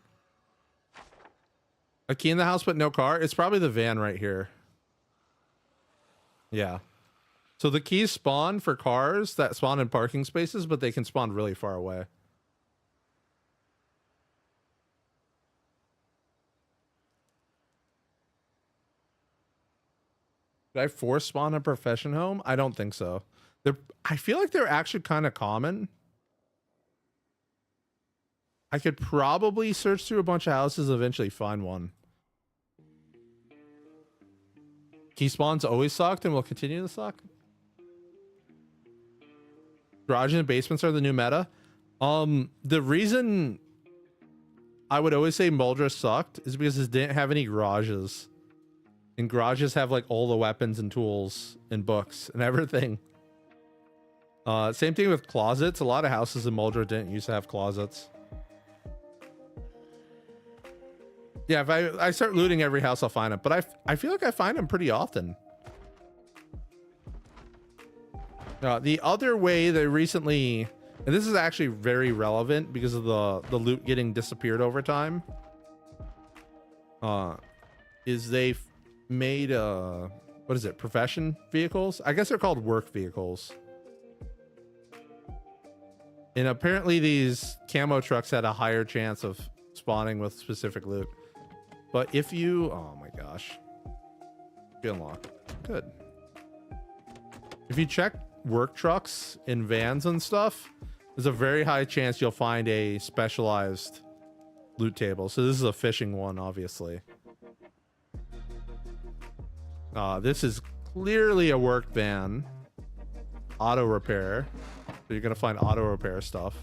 Speaker 1: a key in the house but no car. It's probably the van right here. Yeah. So the keys spawn for cars that spawn in parking spaces, but they can spawn really far away. Did I force spawn a profession home? I don't think so. I feel like they're actually kind of common. I could probably search through a bunch of houses, eventually find one. Key spawns always sucked and will continue to suck. Garages and basements are the new meta. The reason I would always say Muldra sucked is because it didn't have any garages. And garages have like all the weapons and tools and books and everything. Same thing with closets. A lot of houses in Muldra didn't used to have closets. Yeah, if I start looting every house, I'll find them. But I feel like I find them pretty often. The other way they recently, and this is actually very relevant because of the loot getting disappeared over time, is they've made what is it, profession vehicles? I guess they're called work vehicles. And apparently these camo trucks had a higher chance of spawning with specific loot. But if you, oh my gosh, good unlock, good. If you check work trucks in vans and stuff, there's a very high chance you'll find a specialized loot table. So this is a fishing one, obviously. This is clearly a work van. Auto repair. So you're gonna find auto repair stuff.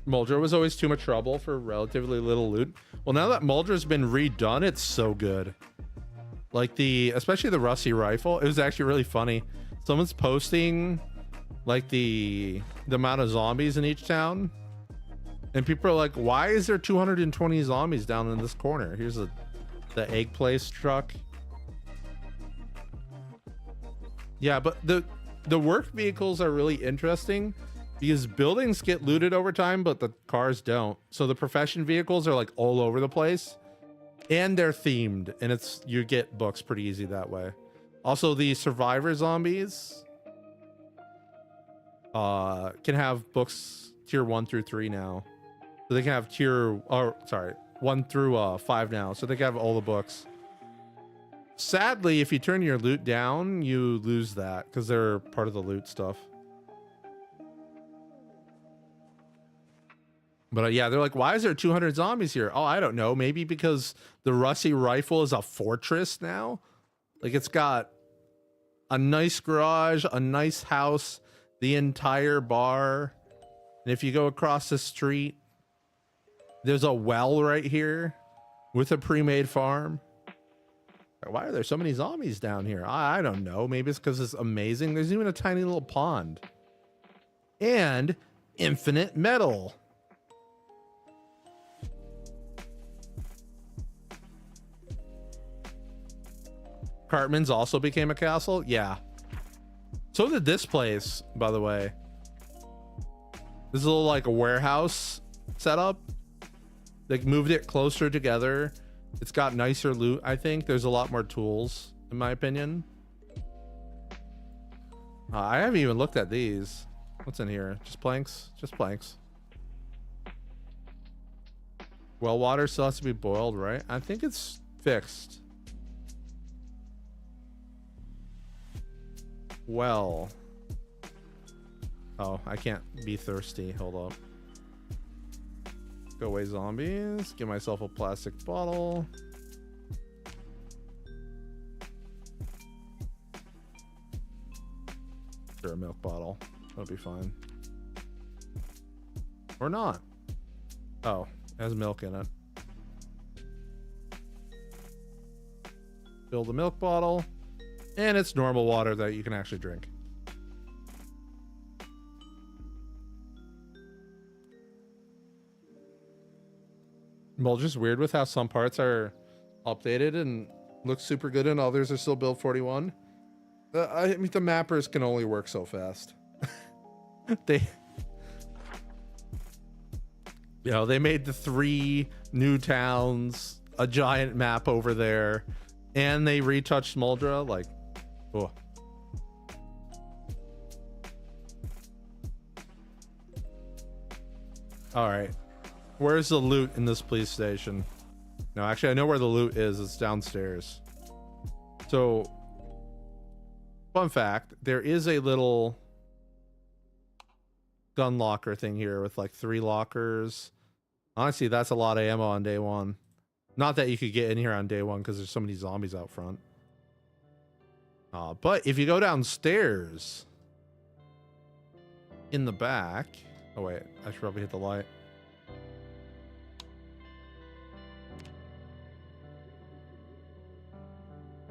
Speaker 1: Muldra was always too much trouble for relatively little loot. Well, now that Muldra's been redone, it's so good. Like especially the rusty rifle, it was actually really funny. Someone's posting like the amount of zombies in each town, and people are like, why is there 220 zombies down in this corner? Here's the egg place truck. Yeah, but the work vehicles are really interesting because buildings get looted over time, but the cars don't. So the profession vehicles are like all over the place, and they're themed, and you get books pretty easy that way. Also, the survivor zombies can have books tier 1 through 3 now. So they can have 1 through 5 now. So they can have all the books. Sadly, if you turn your loot down, you lose that because they're part of the loot stuff. But yeah, they're like, why is there 200 zombies here? Oh, I don't know. Maybe because the rusty rifle is a fortress now. Like, it's got a nice garage, a nice house, the entire bar. And if you go across the street, there's a well right here with a pre-made farm. Why are there so many zombies down here? I don't know. Maybe it's because it's amazing. There's even a tiny little pond. And infinite metal. Cartman's also became a castle? Yeah. So did this place, by the way. This is a little like a warehouse setup. They moved it closer together. It's got nicer loot, I think. There's a lot more tools, in my opinion. I haven't even looked at these. What's in here? Just planks? Just planks. Well, water still has to be boiled, right? I think it's fixed. Well. Oh, I can't be thirsty. Hold up. Go away, zombies. Give myself a plastic bottle. Sure, a milk bottle. That'll be fine. Or not. Oh, it has milk in it. Fill the milk bottle. And it's normal water that you can actually drink. Well, just weird with how some parts are updated and look super good and others are still build 41. I mean, the mappers can only work so fast. They made the 3 new towns, a giant map over there, and they retouched Muldra. Like, oh. All right. Where's the loot in this police station? No, actually, I know where the loot is. It's downstairs. So, fun fact, there is a little gun locker thing here with like 3 lockers. Honestly, that's a lot of ammo on day 1. Not that you could get in here on day 1 because there's so many zombies out front. But if you go downstairs in the back... Oh, wait. I should probably hit the light.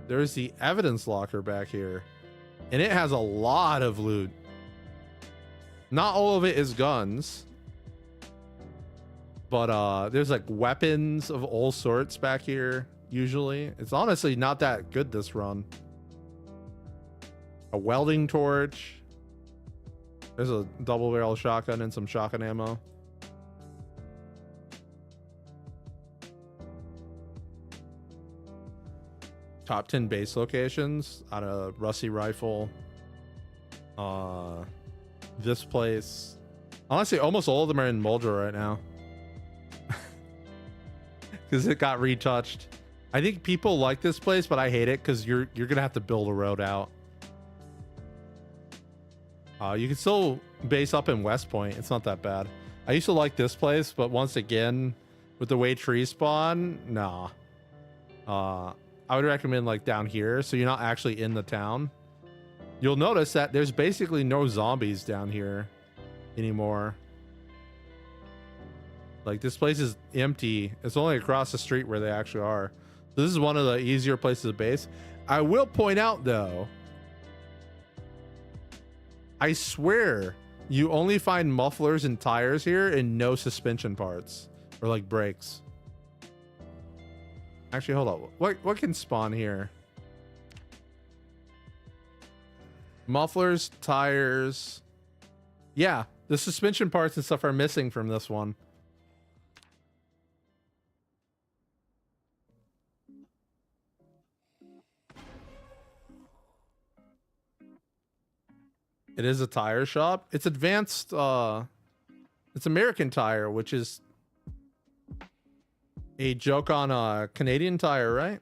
Speaker 1: There's the evidence locker back here. And it has a lot of loot. Not all of it is guns. But there's like weapons of all sorts back here. usually. It's honestly not that good this run. A welding torch. There's a double barrel shotgun and some shotgun ammo. Top 10 base locations on a rusty rifle. This place. Honestly, almost all of them are in Moldra right now. Because it got retouched. I think people like this place, but I hate it because you're gonna have to build a road out. You can still base up in West Point. It's not that bad. I used to like this place, but once again, with the way trees spawn, nah. I would recommend like down here, so you're not actually in the town. You'll notice that there's basically no zombies down here anymore. Like, this place is empty. It's only across the street where they actually are. So this is one of the easier places to base. I will point out though, I swear you only find mufflers and tires here and no suspension parts or like brakes. Actually, hold on. What can spawn here? Mufflers, tires. Yeah, the suspension parts and stuff are missing from this one. It is a tire shop. It's advanced. It's American Tire, which is a joke on a Canadian Tire, right?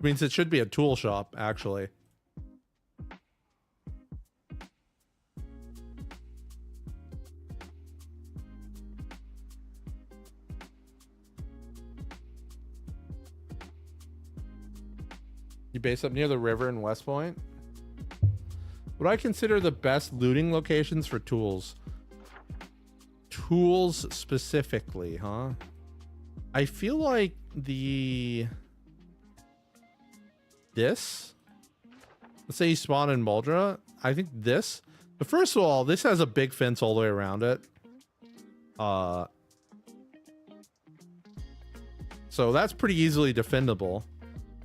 Speaker 1: Means it should be a tool shop, actually. You base up near the river in West Point? Would I consider the best looting locations for tools? Tools specifically, huh? I feel like this, let's say you spawn in Moldra. I think this, but first of all, this has a big fence all the way around it. So that's pretty easily defendable.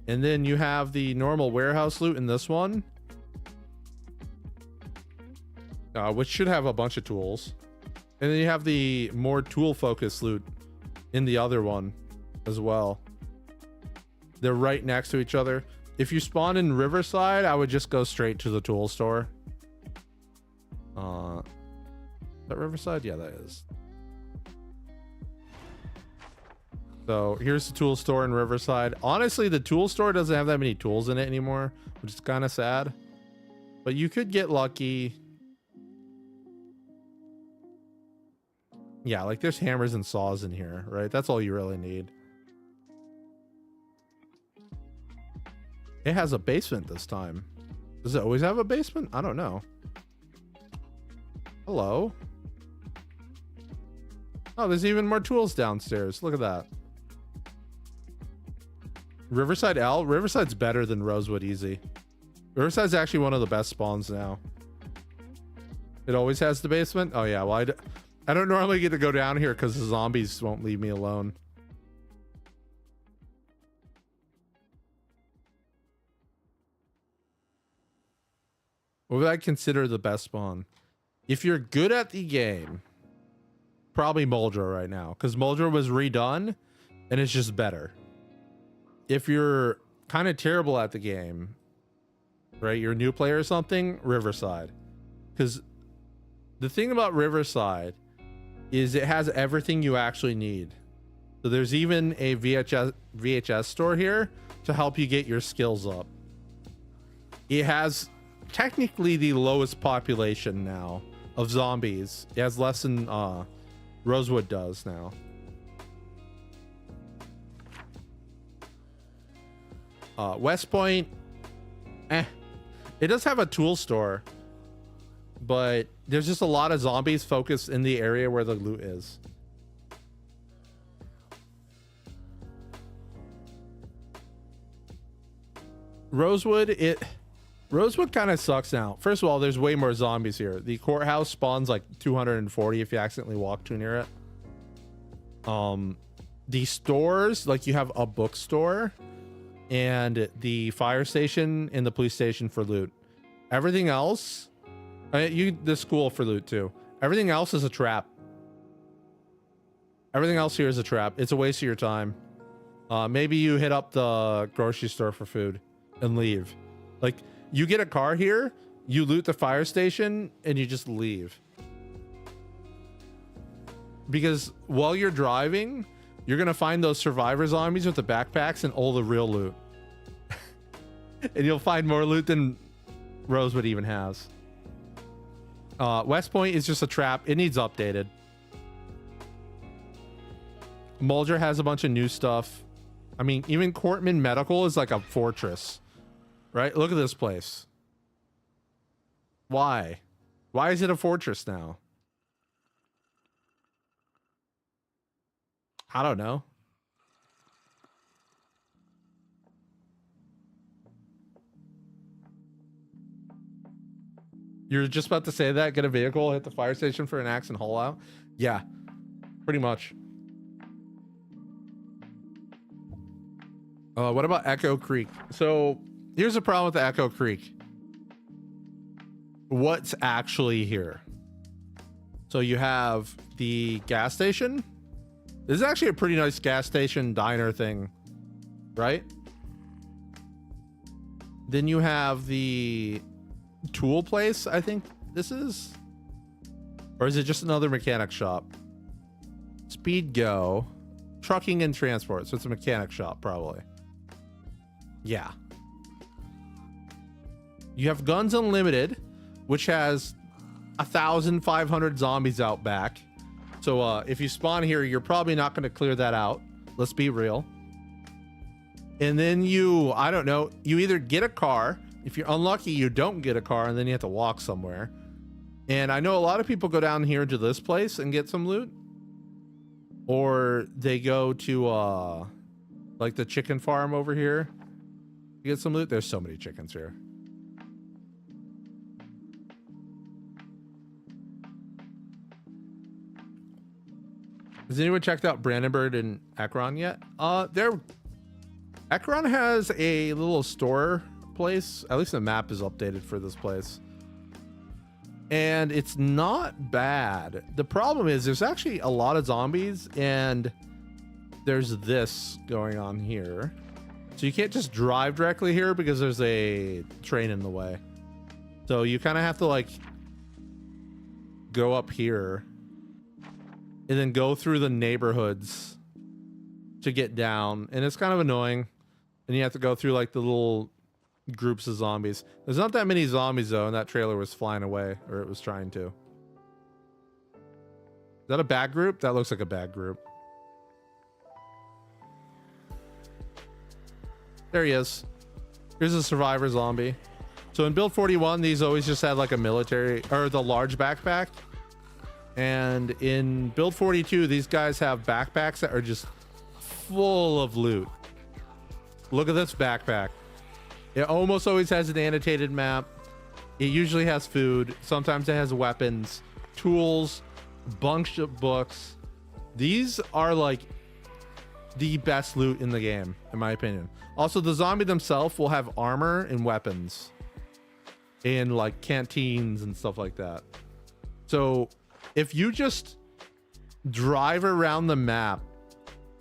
Speaker 1: And then you have the normal warehouse loot in this one, which should have a bunch of tools. And then you have the more tool focused loot in the other one as well. They're right next to each other. If you spawn in Riverside, I would just go straight to the tool store. Is that Riverside? Yeah, that is. So here's the tool store in Riverside. Honestly, the tool store doesn't have that many tools in it anymore, which is kind of sad. But you could get lucky. Yeah, like there's hammers and saws in here, right? That's all you really need. It has a basement this time. Does it always have a basement? I don't know. Hello. Oh, there's even more tools downstairs. Look at that. Riverside L. Riverside's better than Rosewood easy. Riverside's actually one of the best spawns now. It always has the basement. Oh yeah, well I don't normally get to go down here because the zombies won't leave me alone. What would I consider the best spawn? If you're good at the game, probably Moldra right now, because Moldra was redone and it's just better. If you're kind of terrible at the game, right, you're a new player or something, Riverside. Because the thing about Riverside is it has everything you actually need. So there's even a VHS store here to help you get your skills up. It has technically the lowest population now of zombies. It has less than Rosewood does now. West Point, it does have a tool store, but there's just a lot of zombies focused in the area where the loot is. Rosewood kind of sucks now. First of all, there's way more zombies here. The courthouse spawns like 240 if you accidentally walk too near it. The stores, like you have a bookstore and the fire station and the police station for loot. Everything else, the school for loot too. Everything else is a trap. Everything else here is a trap. It's a waste of your time. Maybe you hit up the grocery store for food and leave. Like, you get a car here, you loot the fire station, and you just leave. Because while you're driving, you're gonna find those survivor zombies with the backpacks and all the real loot. And you'll find more loot than Rosewood even has. West Point is just a trap. It needs updated. Mulder has a bunch of new stuff. I mean, even Cortman Medical is like a fortress, right? Look at this place. Why? Why is it a fortress now? I don't know. You're just about to say that? Get a vehicle, hit the fire station for an axe and haul out? Yeah, pretty much. What about Echo Creek? So here's the problem with the Echo Creek. What's actually here? So you have the gas station. This is actually a pretty nice gas station diner thing, right? Then you have the tool place, I think this is. Or is it just another mechanic shop? Speed Go. Trucking and transport. So it's a mechanic shop, probably. Yeah. You have Guns Unlimited, which has 1,500 zombies out back. So if you spawn here, you're probably not going to clear that out. Let's be real. And then you, I don't know, you either get a car. If you're unlucky, you don't get a car, and then you have to walk somewhere. And I know a lot of people go down here to this place and get some loot. Or they go to like the chicken farm over here. You get some loot. There's so many chickens here. Has anyone checked out Brandenburg and Ekron yet? Ekron has a little store place. At least the map is updated for this place. And it's not bad. The problem is there's actually a lot of zombies, and there's this going on here. So you can't just drive directly here because there's a train in the way. So you kind of have to like go up here and then go through the neighborhoods to get down. And it's kind of annoying. And you have to go through like the little groups of zombies. There's not that many zombies though, and that trailer was flying away, or it was trying to. Is that a bad group? That looks like a bad group. There he is. Here's a survivor zombie. So in build 41, these always just had like a military, or the large backpack. And in build 42, these guys have backpacks that are just full of loot. Look at this backpack. It almost always has an annotated map. It usually has food. Sometimes it has weapons, tools, a bunch of books. These are like the best loot in the game, in my opinion. Also, the zombie themselves will have armor and weapons and like canteens and stuff like that. So if you just drive around the map,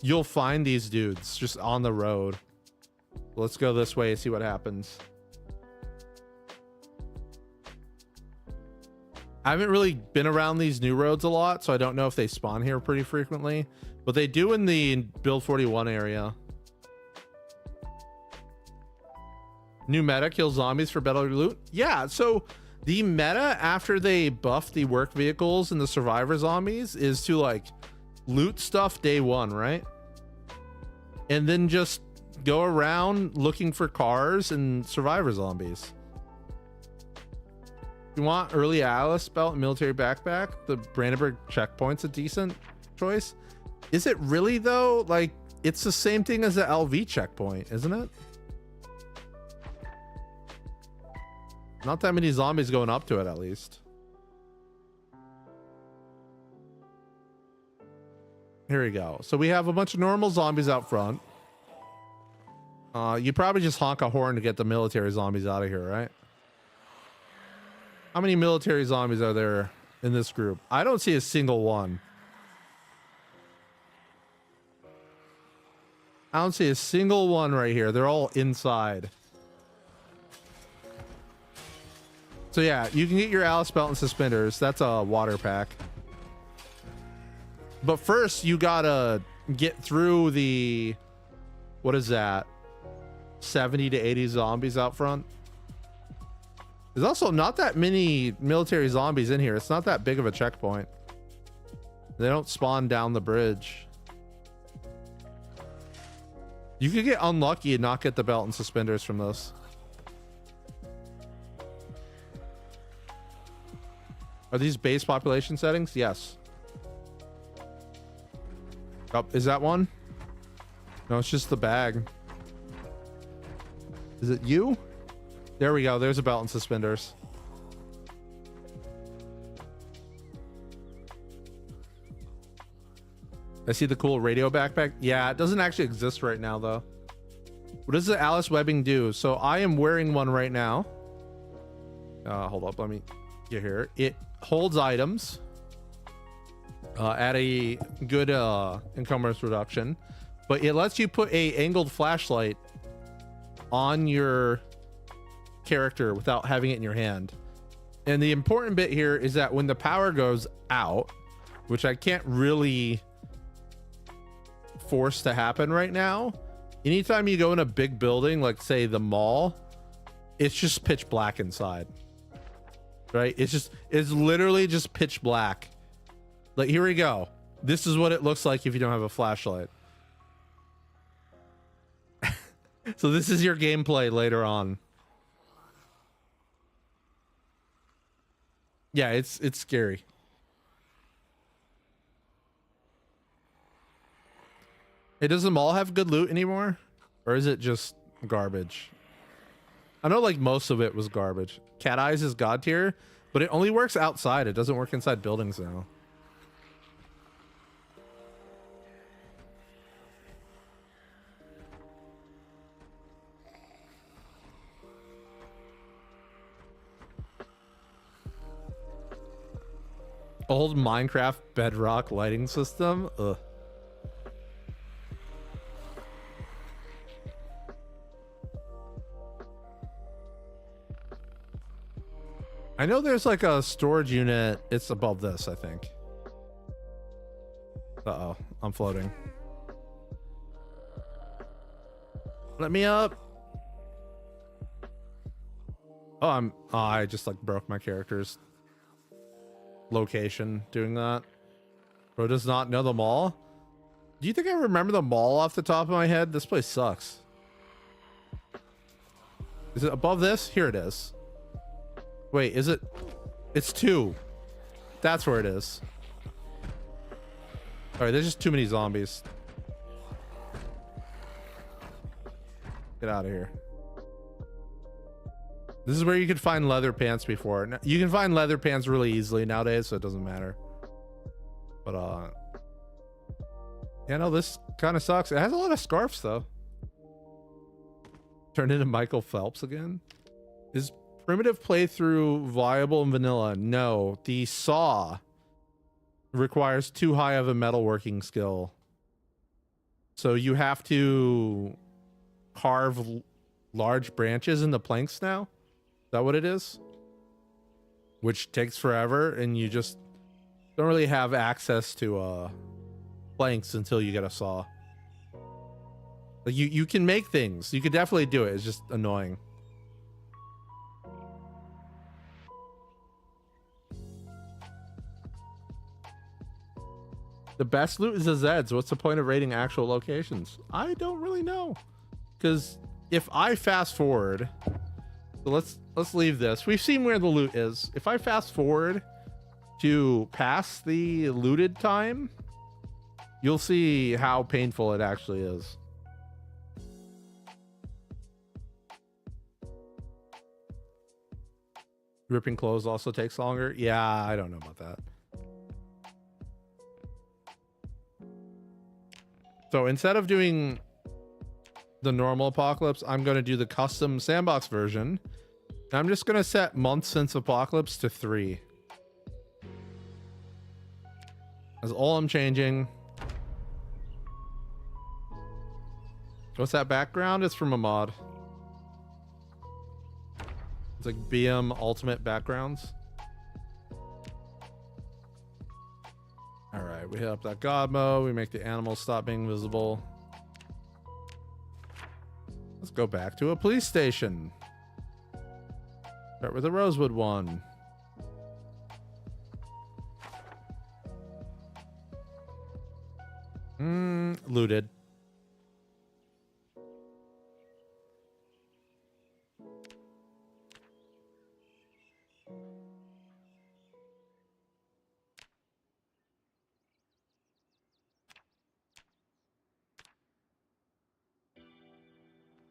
Speaker 1: you'll find these dudes just on the road. Let's go this way and see what happens. I haven't really been around these new roads a lot, so I don't know if they spawn here pretty frequently, but they do in the build 41 area. New meta, kill zombies for better loot. Yeah, so the meta after they buff the work vehicles and the survivor zombies is to like loot stuff day one, right? And then just go around looking for cars and survivor zombies. If you want early Alice belt and military backpack, the Brandenburg checkpoint's a decent choice. Is it really though? Like, it's the same thing as the LV checkpoint, isn't it? Not that many zombies going up to it, at least. Here we go. So we have a bunch of normal zombies out front. You probably just honk a horn to get the military zombies out of here, right? How many military zombies are there in this group? I don't see a single one. I don't see a single one right here. They're all inside. So yeah, you can get your Alice belt and suspenders. That's a water pack. But first, you gotta get through the... What is that? 70 to 80 zombies out front. There's also not that many military zombies in here. It's not that big of a checkpoint. They don't spawn down the bridge. You could get unlucky and not get the belt and suspenders from this. Are these base population settings? Yes. Oh, is that one? No, it's just the bag. Is it you? There we go. There's a belt and suspenders. I see the cool radio backpack. Yeah, it doesn't actually exist right now, though. What does the Alice webbing do? So I am wearing one right now. Hold up. Let me get here. It holds items at a good encumbrance reduction, but it lets you put a angled flashlight on your character without having it in your hand. And the important bit here is that when the power goes out, which I can't really force to happen right now, anytime you go in a big building, like say the mall, it's just pitch black inside, right? It's literally just pitch black. Like, here we go. This is what it looks like if you don't have a flashlight. So this is your gameplay later on. Yeah, it's scary. Hey, does the mall have good loot anymore? Or is it just garbage? I know like most of it was garbage. Cat Eyes is God tier, but it only works outside. It doesn't work inside buildings now. Old Minecraft bedrock lighting system. Ugh. I know there's like a storage unit. It's above this, I think. Uh-oh, I'm floating. Let me up. Oh, I just like broke my character's location doing that. Bro does not know the mall. Do you think I remember the mall off the top of my head? This place sucks. Is it above this? Here it is. Wait, is it? It's 2. That's where it is. All right, there's just too many zombies. Get out of here. This is where you could find leather pants before. You can find leather pants really easily nowadays, so it doesn't matter. But yeah, no, this kind of sucks. It has a lot of scarves though. Turned into Michael Phelps again. Is primitive playthrough viable in vanilla? No, the saw requires too high of a metalworking skill. So you have to carve large branches into planks now. Is that what it is? Which takes forever, and you just don't really have access to planks until you get a saw. Like you can make things. You could definitely do it. It's just annoying. The best loot is the Zeds. What's the point of rating actual locations? I don't really know. Because if I fast forward, so let's leave this. We've seen where the loot is. If I fast forward to past the looted time, you'll see how painful it actually is. Ripping clothes also takes longer. Yeah, I don't know about that. So instead of doing the normal apocalypse, I'm going to do the custom sandbox version. I'm just going to set months since apocalypse to 3. That's all I'm changing. What's that background? It's from a mod. It's like BM Ultimate Backgrounds. All right, we hit up that God mode. We make the animals stop being visible. Let's go back to a police station. Start with the Rosewood one. Looted.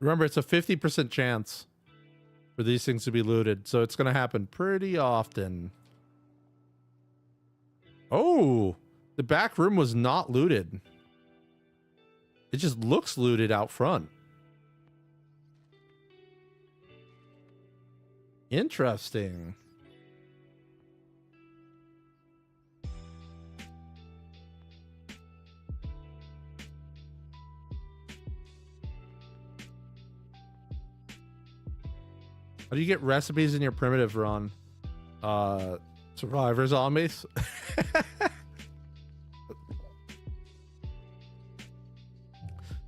Speaker 1: Remember, it's a 50% chance for these things to be looted, so it's going to happen pretty often. Oh, the back room was not looted. It just looks looted out front. Interesting. How do you get recipes in your primitive run? Survivor zombies?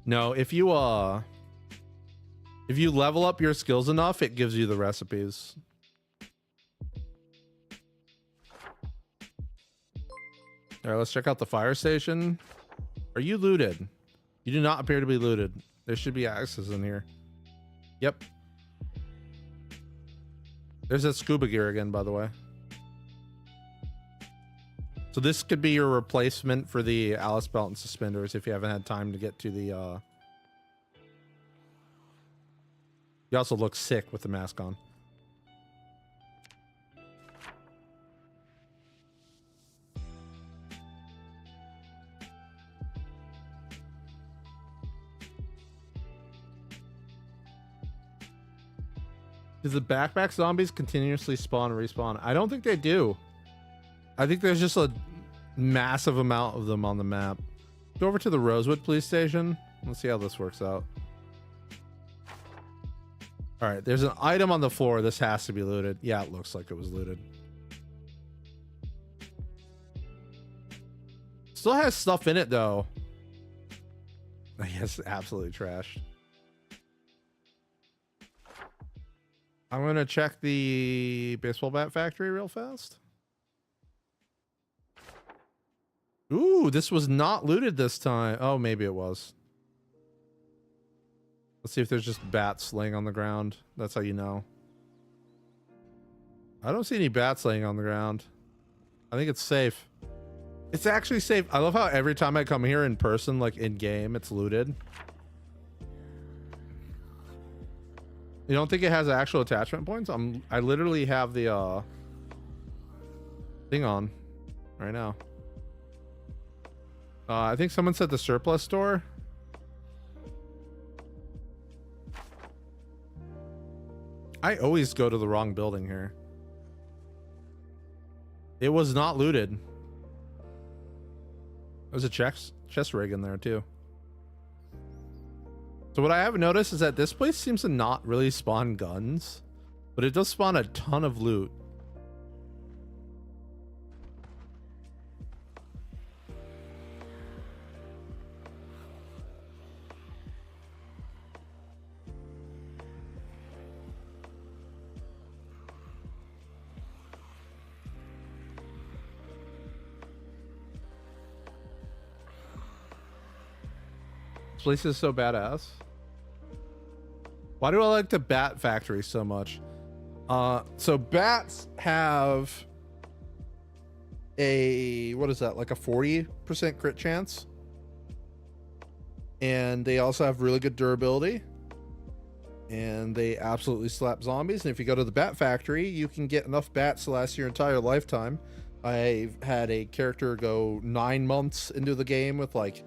Speaker 1: No, if you level up your skills enough, it gives you the recipes. All right, let's check out the fire station. Are you looted? You do not appear to be looted. There should be axes in here. Yep. There's that scuba gear again, by the way. So this could be your replacement for the Alice belt and suspenders if you haven't had time to get to the... You also look sick with the mask on. Do the backpack zombies continuously spawn and respawn? I don't think they do. I think there's just a massive amount of them on the map. Go over to the Rosewood police station. Let's see how this works out. All right, there's an item on the floor. This has to be looted. Yeah, it looks like it was looted. Still has stuff in it, though. Yes, absolutely trashed. I'm going to check the baseball bat factory real fast. Ooh, this was not looted this time. Oh, maybe it was. Let's see if there's just bats laying on the ground. That's how you know. I don't see any bats laying on the ground. I think it's safe. It's actually safe. I love how every time I come here in person, like in game, it's looted. You don't think it has actual attachment points? I literally have the thing on right now. I think someone said the surplus store. I always go to the wrong building here. It was not looted. There's a chest rig in there too. So what I haven't noticed is that this place seems to not really spawn guns, but it does spawn a ton of loot. This place is so badass. Why do I like the bat factory so much? So bats have a, what is that? Like a 40% crit chance. And they also have really good durability. And they absolutely slap zombies. And if you go to the bat factory, you can get enough bats to last your entire lifetime. I've had a character go 9 months into the game with like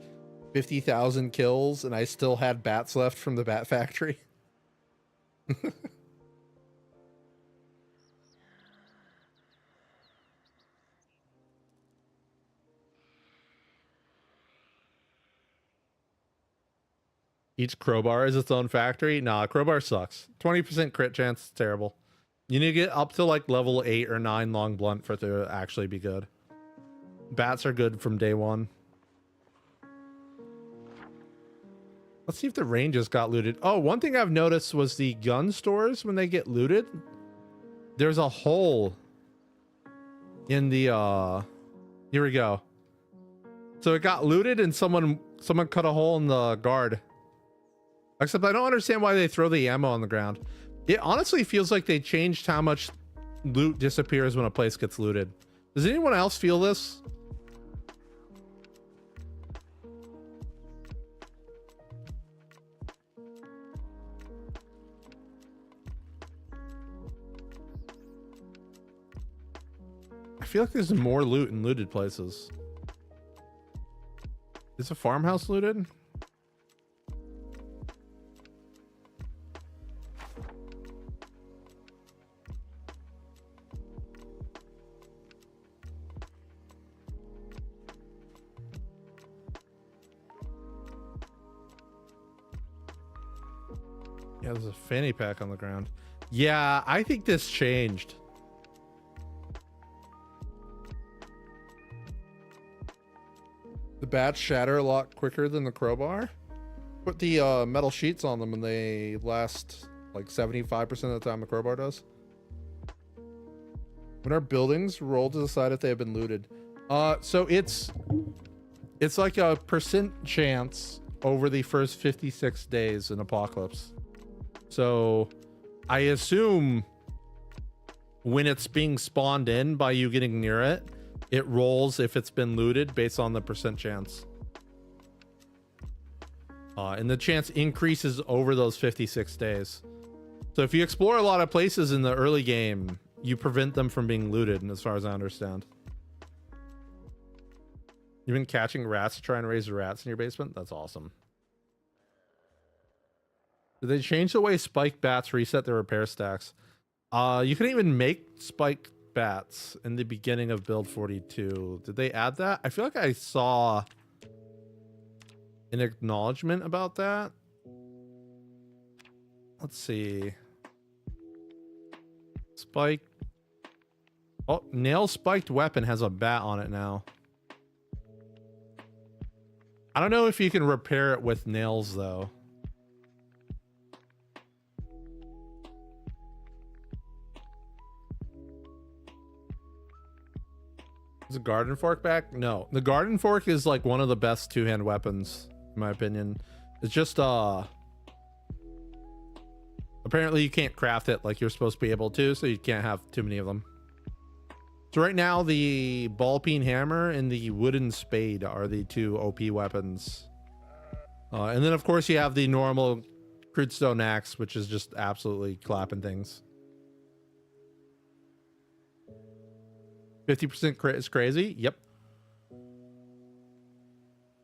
Speaker 1: 50,000 kills and I still had bats left from the bat factory. Each crowbar is its own factory. Nah, crowbar sucks. 20% crit chance is terrible. You need to get up to like level 8 or 9 long blunt for it to actually be good. Bats are good from day one. Let's see if the ranges got looted. Oh, one thing I've noticed was the gun stores, when they get looted, there's a hole in the here we go. So it got looted and someone cut a hole in the guard. Except I don't understand why they throw the ammo on the ground. It honestly feels like they changed how much loot disappears when a place gets looted. Does anyone else feel this? I feel like there's more loot in looted places. Is a farmhouse looted? Yeah, there's a fanny pack on the ground. Yeah, I think this changed. The bats shatter a lot quicker than the crowbar. Put the metal sheets on them and they last like 75% of the time the crowbar does. When our buildings roll to decide if they have been looted. So it's like a percent chance over the first 56 days in Apocalypse. So I assume when it's being spawned in by you getting near it, it rolls if it's been looted based on the percent chance. And the chance increases over those 56 days. So if you explore a lot of places in the early game, you prevent them from being looted, as far as I understand. You've been catching rats to try and raise rats in your basement? That's awesome. Did they change the way spiked bats reset their repair stacks? You couldn't even make spiked bats in the beginning of build 42. Did they add that? I feel like I saw an acknowledgement about that. Let's see. Spike. Oh, nail spiked weapon has a bat on it now. I don't know if you can repair it with nails though. Is the garden fork back? No, the garden fork is like one of the best two-hand weapons in my opinion. It's just apparently you can't craft it like you're supposed to be able to, so you can't have too many of them. So right now the ball peen hammer and the wooden spade are the two OP weapons, and then of course you have the normal crude stone axe, which is just absolutely clapping things. 50% crit is crazy. Yep.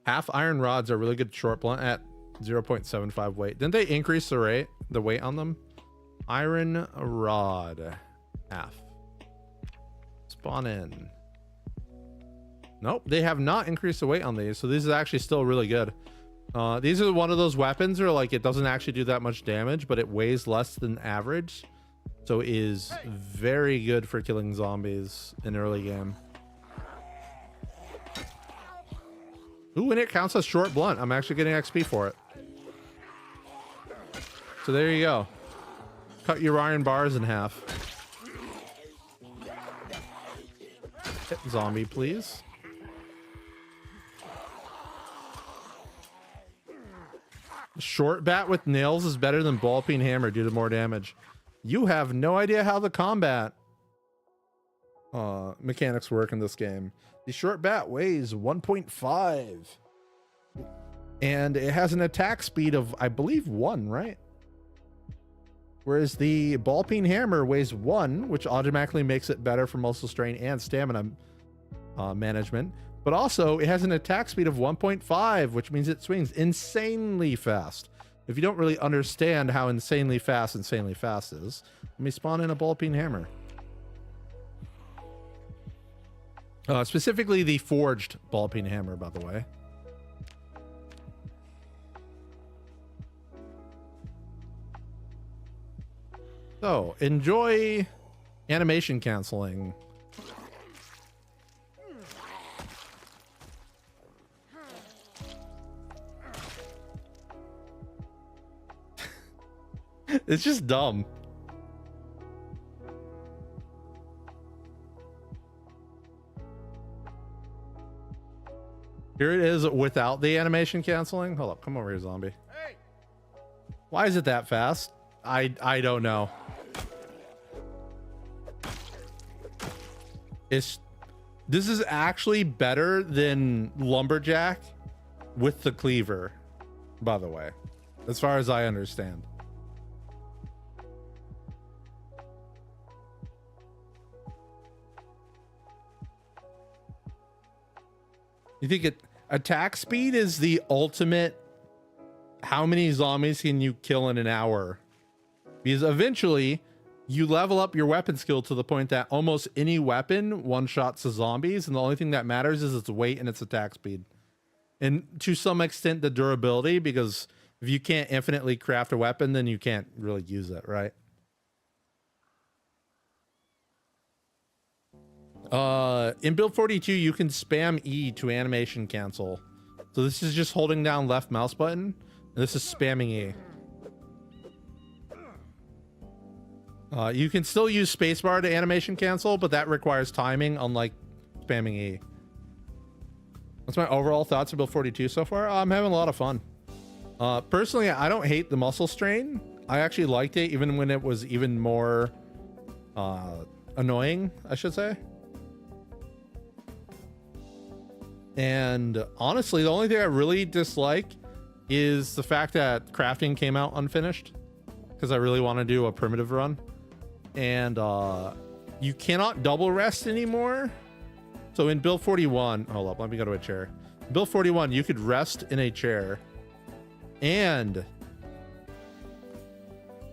Speaker 1: Half iron rods are really good short blunt at 0.75 weight. Didn't they increase the weight on them? Iron rod. Half. Spawn in. Nope, they have not increased the weight on these. So these is actually still really good. These are one of those weapons where like it doesn't actually do that much damage, but it weighs less than average. So it is very good for killing zombies in early game. Ooh, and it counts as short blunt. I'm actually getting XP for it. So there you go. Cut your iron bars in half. Hit zombie, please. Short bat with nails is better than ball peen hammer due to more damage. You have no idea how the combat mechanics work in this game. The short bat weighs 1.5 and it has an attack speed of, I believe, 1, right? Whereas the ball peen hammer weighs 1, which automatically makes it better for muscle strain and stamina management. but also it has an attack speed of 1.5, which means it swings insanely fast. If you don't really understand how insanely fast is, let me spawn in a ball peen hammer. Specifically the forged ball peen hammer, by the way. So enjoy animation canceling. It's just dumb. Here it is without the animation canceling. Hold up, come over here, zombie. Hey. Why is it that fast? I don't know. This is actually better than Lumberjack with the cleaver, by the way, as far as I understand. You think attack speed is the ultimate? How many zombies can you kill in an hour? Because eventually you level up your weapon skill to the point that almost any weapon one-shots the zombies, and the only thing that matters is its weight and its attack speed. And to some extent the durability, because if you can't infinitely craft a weapon, then you can't really use it, right? In build 42, you can spam E to animation cancel. So this is just holding down left mouse button, and this is spamming E. You can still use spacebar to animation cancel, but that requires timing, unlike spamming E. That's my overall thoughts of build 42 so far. I'm having a lot of fun. Personally, I don't hate the muscle strain. I actually liked it even when it was even more annoying, I should say. And honestly, the only thing I really dislike is the fact that crafting came out unfinished, because I really want to do a primitive run. And you cannot double rest anymore. So in build 41, hold up, let me go to a chair. In build 41, you could rest in a chair, and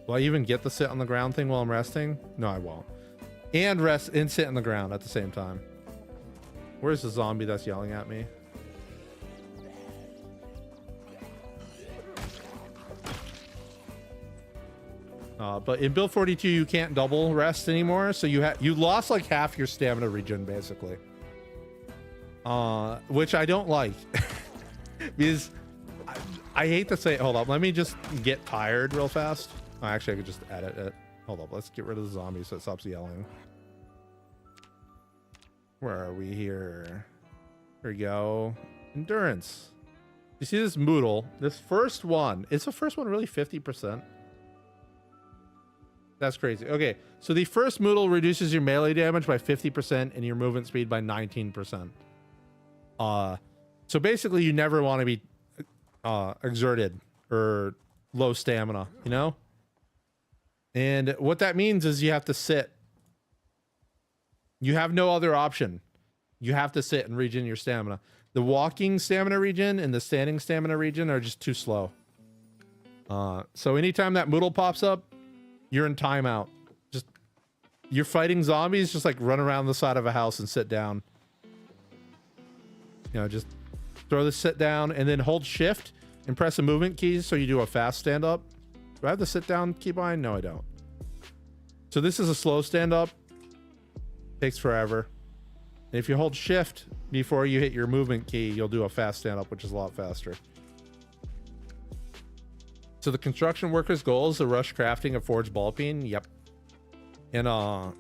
Speaker 1: will I even get the sit on the ground thing while I'm resting? No, I won't. And rest and sit on the ground at the same time. Where's the zombie that's yelling at me? But in build 42, you can't double rest anymore, so you lost like half your stamina regen basically, which I don't like. Because I hate to say it. Hold up, let me just get tired real fast. Oh, actually, I could just edit it. Hold up, let's get rid of the zombie so it stops yelling. Where are we here? Here we go. Endurance. You see this Moodle? This first one. Is the first one really 50%? That's crazy. Okay, so the first Moodle reduces your melee damage by 50% and your movement speed by 19%. So basically you never want to be exerted or low stamina, you know? And what that means is you have to sit. You have no other option. You have to sit and regen your stamina. The walking stamina regen and the standing stamina regen are just too slow. So anytime that Moodle pops up, you're in timeout. Just, you're fighting zombies, just like run around the side of a house and sit down. You know, just throw the sit down and then hold shift and press the movement keys so you do a fast stand up. Do I have the sit down keybind? No, I don't. So this is a slow stand up. Takes forever. And if you hold shift before you hit your movement key, you'll do a fast stand up, which is a lot faster. So the construction worker's goal is to rush crafting a forged ball peen. Yep. And I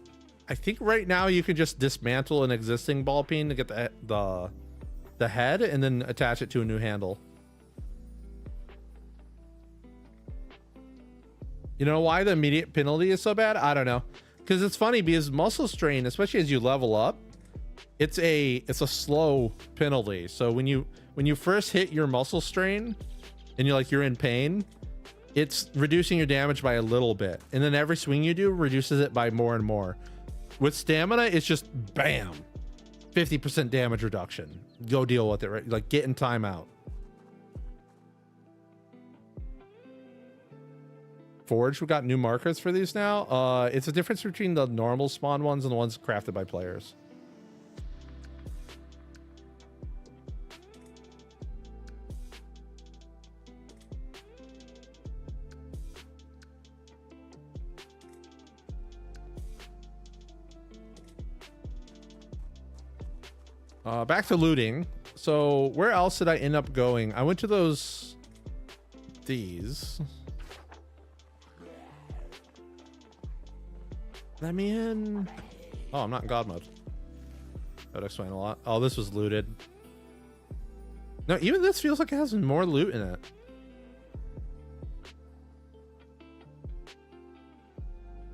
Speaker 1: think right now you can just dismantle an existing ball peen to get the head and then attach it to a new handle. You know why the immediate penalty is so bad? I don't know. Because it's funny, because muscle strain, especially as you level up, it's a slow penalty. So when you first hit your muscle strain and you're in pain, it's reducing your damage by a little bit, and then every swing you do reduces it by more and more. With stamina, it's just bam. 50% damage reduction. Go deal with it, right? Like, get in timeout. Forge, we got new markers for these now. It's a difference between the normal spawn ones and the ones crafted by players. Back to looting. So where else did I end up going? I went to these. Let me in. Oh, I'm not in God mode. That would explain a lot. Oh, this was looted. No, even this feels like it has more loot in it.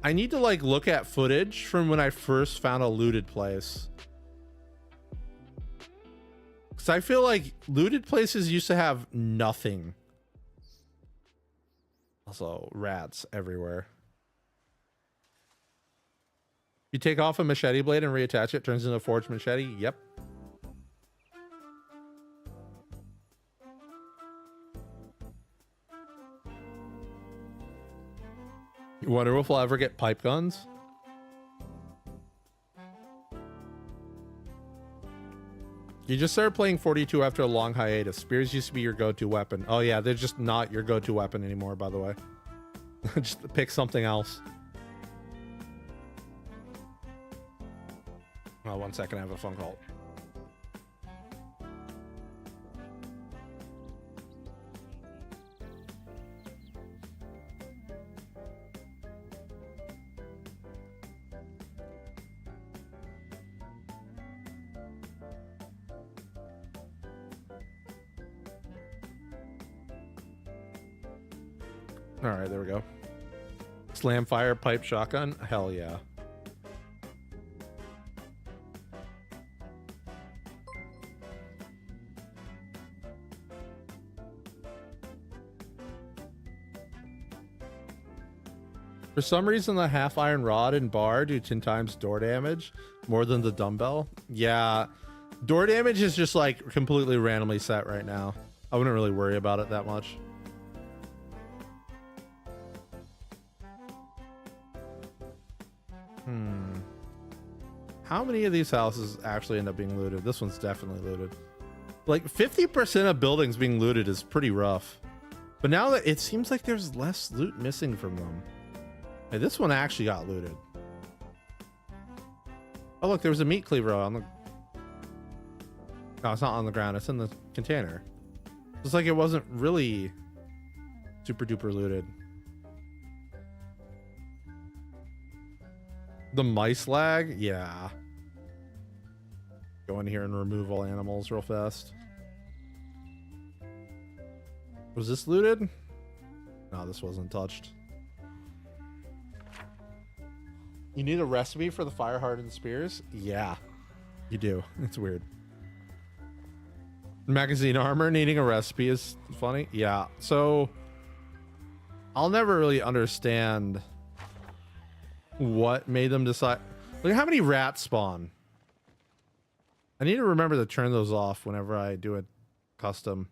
Speaker 1: I need to like look at footage from when I first found a looted place. Because I feel like looted places used to have nothing. Also, rats everywhere. You take off a machete blade and reattach it, turns into a forged machete. Yep. You wonder if we'll ever get pipe guns? You just started playing 42 after a long hiatus. Spears used to be your go-to weapon. Oh yeah, they're just not your go-to weapon anymore, by the way. Just pick something else. Oh, 1 second, I have a phone call. All right, there we go. Slam fire pipe shotgun. Hell yeah. For some reason, the half iron rod and bar do 10 times door damage more than the dumbbell. Yeah, door damage is just like completely randomly set right now. I wouldn't really worry about it that much. How many of these houses actually end up being looted? This one's definitely looted. Like 50% of buildings being looted is pretty rough. But now that it seems like there's less loot missing from them. Hey, this one actually got looted. Oh look, there was a meat cleaver on the... No, it's not on the ground. It's in the container. It's like it wasn't really super duper looted. The mice lag? Yeah. Go in here and remove all animals real fast. Was this looted? No, this wasn't touched. You need a recipe for the fire hardened spears? Yeah, you do. It's weird. Magazine armor needing a recipe is funny. Yeah, so I'll never really understand what made them decide. Look at how many rats spawn. I need to remember to turn those off whenever I do a custom.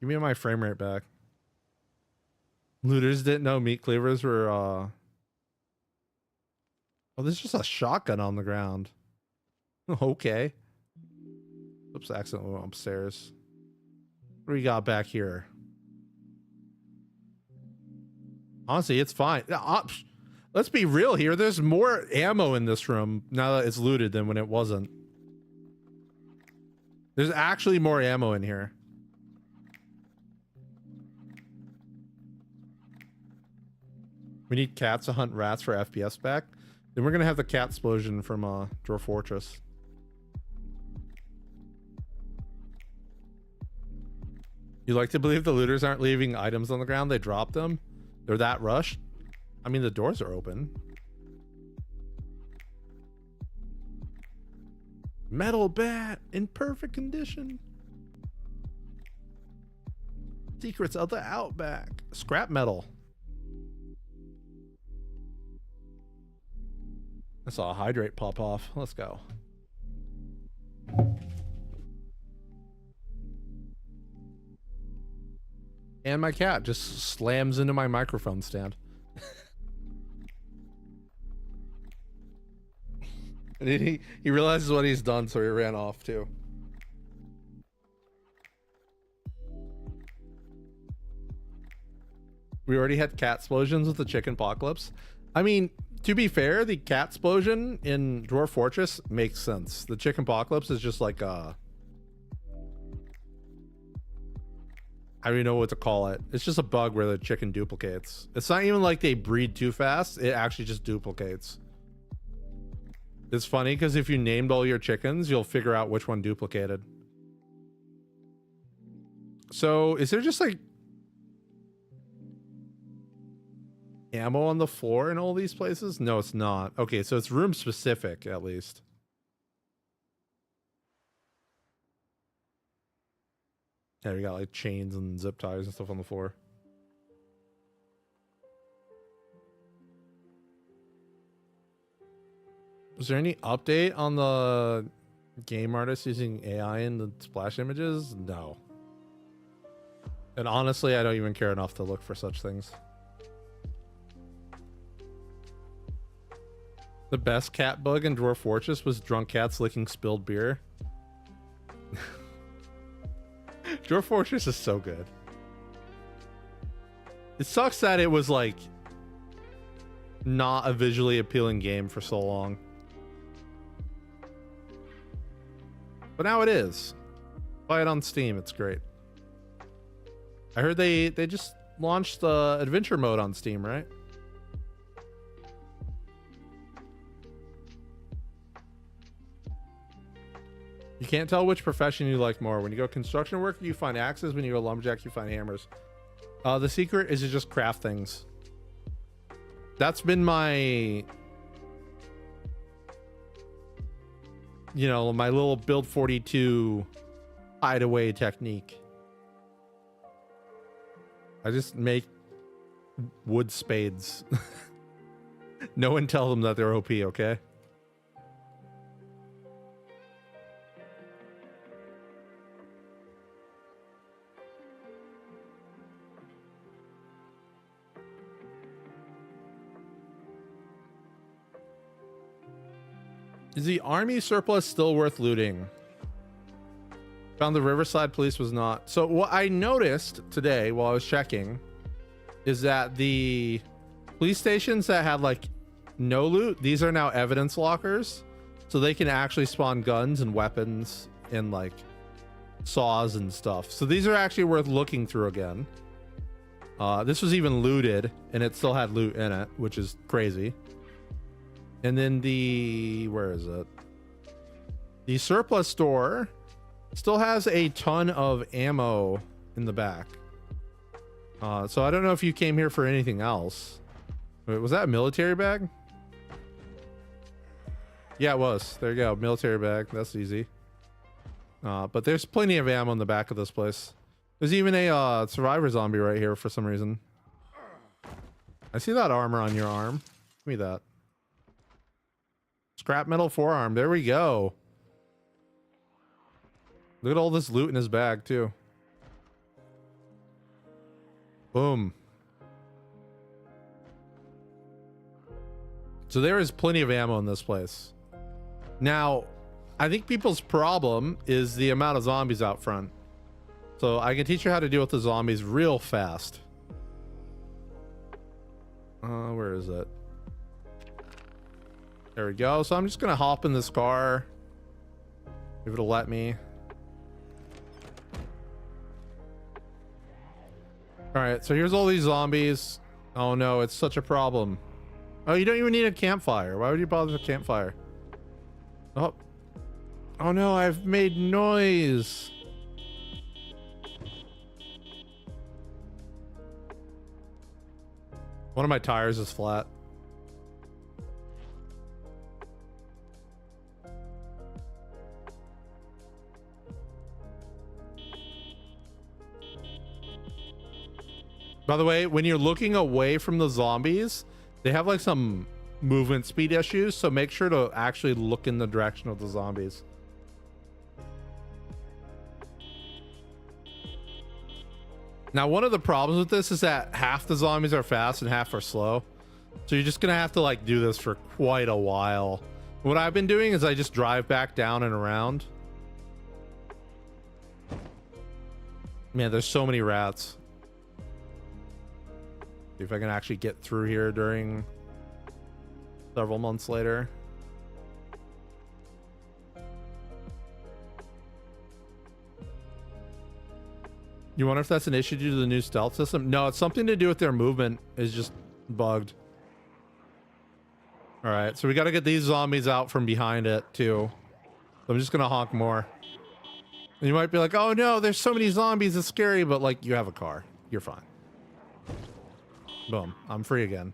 Speaker 1: Give me my frame rate back. Looters didn't know meat cleavers were oh, there's just a shotgun on the ground. Okay. Oops, accidentally went upstairs. What do we got back here? Honestly, it's fine. Let's be real here. There's more ammo in this room now that it's looted than when it wasn't. There's actually more ammo in here. We need cats to hunt rats for FPS back. Then we're gonna have the cat explosion from Drawer Fortress. You like to believe the looters aren't leaving items on the ground? They dropped them. They're that rushed. I mean, the doors are open. Metal bat in perfect condition. Secrets of the Outback. Scrap metal. I saw a hydrate pop off. Let's go. And my cat just slams into my microphone stand. And he realizes what he's done, so he ran off too. We already had cat explosions with the chicken apocalypse. I mean, to be fair, the cat explosion in Dwarf Fortress makes sense. The chicken apocalypse is just like I don't even know what to call it. It's just a bug where the chicken duplicates. It's not even like they breed too fast. It actually just duplicates. It's funny because if you named all your chickens, you'll figure out which one duplicated. So is there just like ammo on the floor in all these places? No, it's not. Okay, so it's room specific at least. Yeah, we got like chains and zip ties and stuff on the floor. Was there any update on the game artist using AI in the splash images? No. And honestly, I don't even care enough to look for such things. The best cat bug in Dwarf Fortress was drunk cats licking spilled beer. Dwarf Fortress is so good. It sucks that it was like not a visually appealing game for so long. But now it is. Buy it on Steam, it's great. I heard they just launched the adventure mode on Steam, right? You can't tell which profession you like more. When you go construction work, you find axes. When you go lumberjack, you find hammers. The secret is to just craft things. That's been my, you know, my little build 42 hideaway technique. I just make wood spades. No one tell them that they're OP, okay? Is the army surplus still worth looting? Found the Riverside police was not. So what I noticed today while I was checking is that the police stations that had like no loot, these are now evidence lockers. So they can actually spawn guns and weapons and like saws and stuff. So these are actually worth looking through again. This was even looted and it still had loot in it, which is crazy. And then the, where is it? The surplus store still has a ton of ammo in the back. So I don't know if you came here for anything else. Wait, was that a military bag? Yeah, it was. There you go. Military bag. That's easy. But there's plenty of ammo in the back of this place. There's even a survivor zombie right here for some reason. I see that armor on your arm. Give me that. Scrap metal forearm. There we go. Look at all this loot in his bag too. Boom. So there is plenty of ammo in this place. Now, I think people's problem is the amount of zombies out front. So I can teach you how to deal with the zombies real fast. Where is it? There we go. So I'm just gonna hop in this car if it'll let me. All right, so here's all these zombies. Oh no, it's such a problem. Oh, you don't even need a campfire. Why would you bother with a campfire? Oh. Oh no, I've made noise. One of my tires is flat. By the way, when you're looking away from the zombies, they have like some movement speed issues, so make sure to actually look in the direction of the zombies. Now, one of the problems with this is that half the zombies are fast and half are slow. So you're just going to have to like do this for quite a while. What I've been doing is I just drive back down and around. Man, there's so many rats. See if I can actually get through here during several months later. You wonder if that's an issue due to the new stealth system? No, it's something to do with their movement is just bugged. All right, so we got to get these zombies out from behind it too. So I'm just gonna honk more. And you might be like, oh no, there's so many zombies, it's scary, but like you have a car, you're fine. Boom, I'm free again.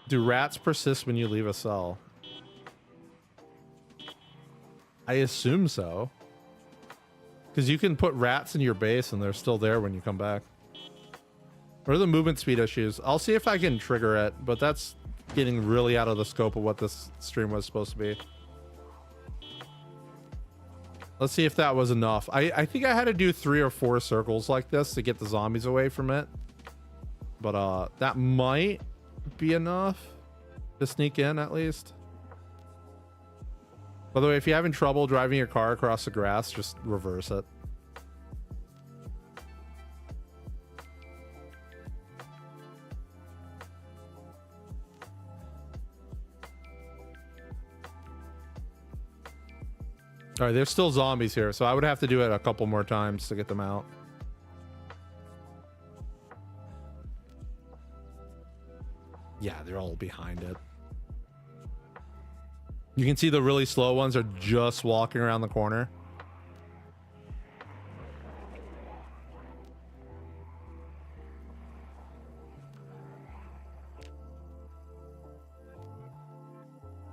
Speaker 1: Do rats persist when you leave a cell? I assume so. Because you can put rats in your base and they're still there when you come back. What are the movement speed issues? I'll see if I can trigger it, but that's getting really out of the scope of what this stream was supposed to be. Let's see if that was enough. I think I had to do 3 or 4 circles like this to get the zombies away from it. But that might be enough to sneak in at least. By the way, if you're having trouble driving your car across the grass, just reverse it. All right, there's still zombies here, so I would have to do it a couple more times to get them out. Yeah, they're all behind it. You can see the really slow ones are just walking around the corner.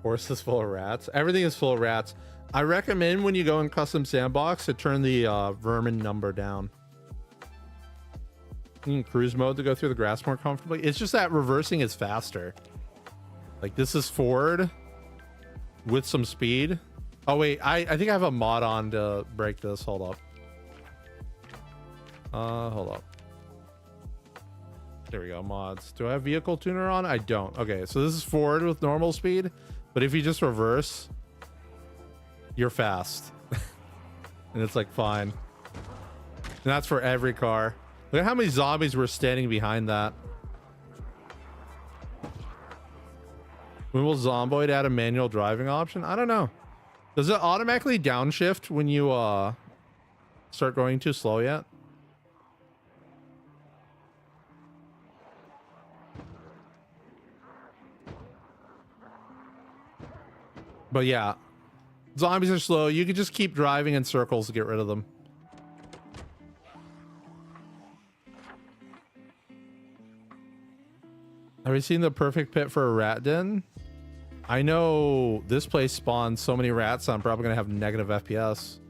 Speaker 1: Forest is full of rats. Everything is full of rats. I recommend when you go in custom sandbox to turn the vermin number down. In cruise mode to go through the grass more comfortably. It's just that reversing is faster. Like this is forward with some speed. Oh wait, I think I have a mod on to break this. Hold up. Hold up. There we go, mods. Do I have vehicle tuner on? I don't. Okay, so this is forward with normal speed, but if you just reverse, you're fast. And it's like fine. And that's for every car. Look at how many zombies were standing behind that. When will Zomboid add a manual driving option? I don't know. Does it automatically downshift when you start going too slow yet? But yeah, zombies are slow. You can just keep driving in circles to get rid of them. Have you seen the perfect pit for a rat den? I know this place spawns so many rats, I'm probably gonna have negative FPS.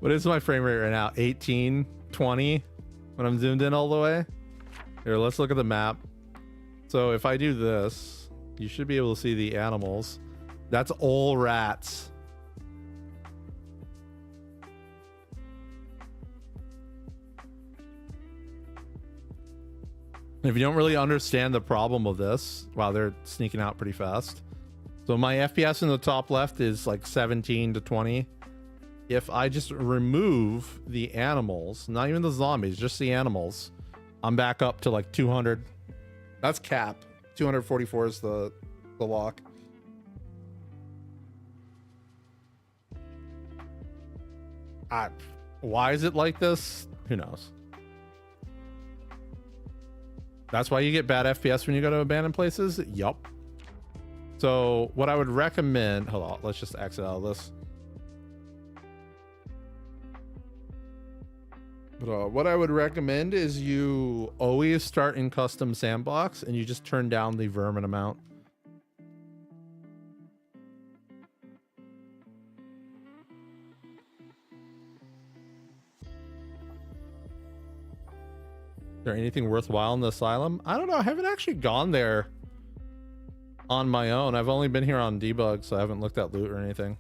Speaker 1: What is my frame rate right now? 18, 20 when I'm zoomed in all the way? Here, let's look at the map. So if I do this, you should be able to see the animals. That's all rats. If you don't really understand the problem of this, wow, they're sneaking out pretty fast. So my FPS in the top left is like 17 to 20. If I just remove the animals, not even the zombies, just the animals, I'm back up to like 200. That's cap. 244 is the lock. Why is it like this? Who knows? That's why you get bad FPS when you go to abandoned places? Yup. So what I would recommend, hold on, let's just exit out of this. But what I would recommend is you always start in custom sandbox and you just turn down the vermin amount. Is there anything worthwhile in the asylum? I don't know. I haven't actually gone there on my own. I've only been here on debug, so I haven't looked at loot or anything.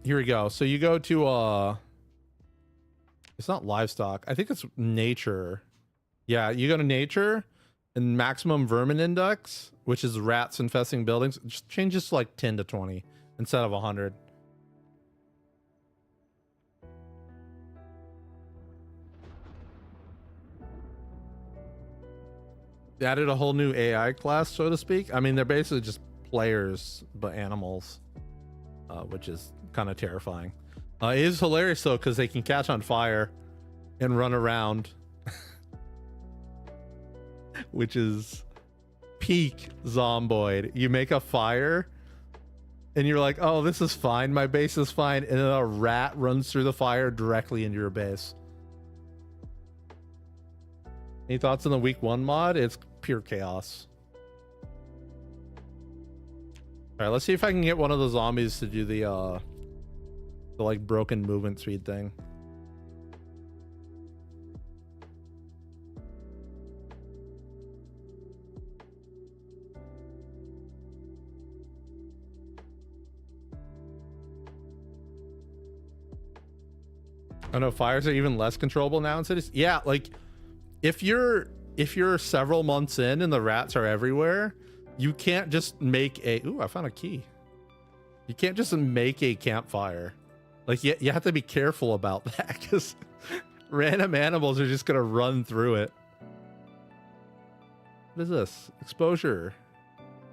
Speaker 1: Here we go. So you go to it's not livestock. I think it's nature. Yeah, you go to nature and maximum vermin index, which is rats infesting buildings. It just changes to like 10 to 20 instead of 100. They added a whole new AI class, so to speak. I mean, they're basically just players, but animals, which is kind of terrifying. It is hilarious though, because they can catch on fire and run around, which is peak zomboid. You make a fire and you're like, oh, this is fine. My base is fine. And then a rat runs through the fire directly into your base. Any thoughts on the week 1 mod? It's pure chaos. All right, let's see if I can get one of the zombies to do the like broken movement speed thing. Oh no, fires are even less controllable now in cities. Yeah, like if you're several months in and the rats are everywhere, you can't just make a I found a key. You can't just make a campfire. Like you have to be careful about that, because random animals are just gonna run through it. What is this? Exposure.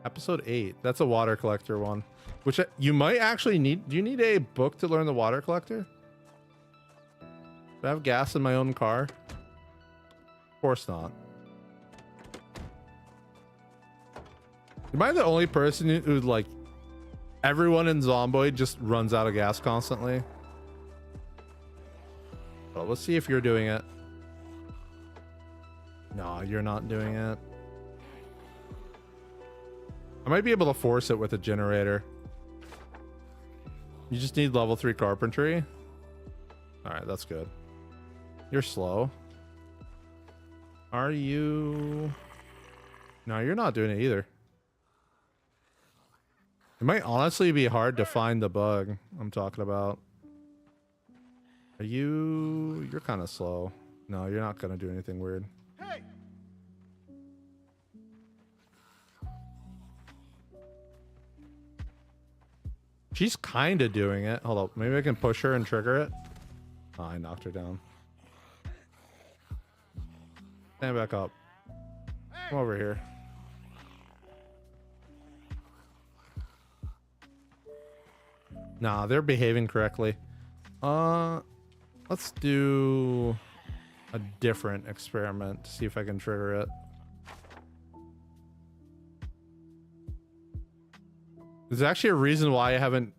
Speaker 1: Episode 8. That's a water collector one. Which you might actually need. Do you need a book to learn the water collector? Do I have gas in my own car? Of course not. Am I the only person who like everyone in Zomboid just runs out of gas constantly? Well, let's see if you're doing it. No, you're not doing it. I might be able to force it with a generator. You just need level 3 carpentry. All right, that's good. You're slow. Are you? No, you're not doing it either. It might honestly be hard to find the bug I'm talking about. Are you? You're kind of slow. No, you're not gonna do anything weird. Hey. She's kind of doing it. Hold up. Maybe I can push her and trigger it. Oh, I knocked her down. Stand back up. Come over here. Nah, they're behaving correctly. Let's do a different experiment to see if I can trigger it. There's actually a reason why I haven't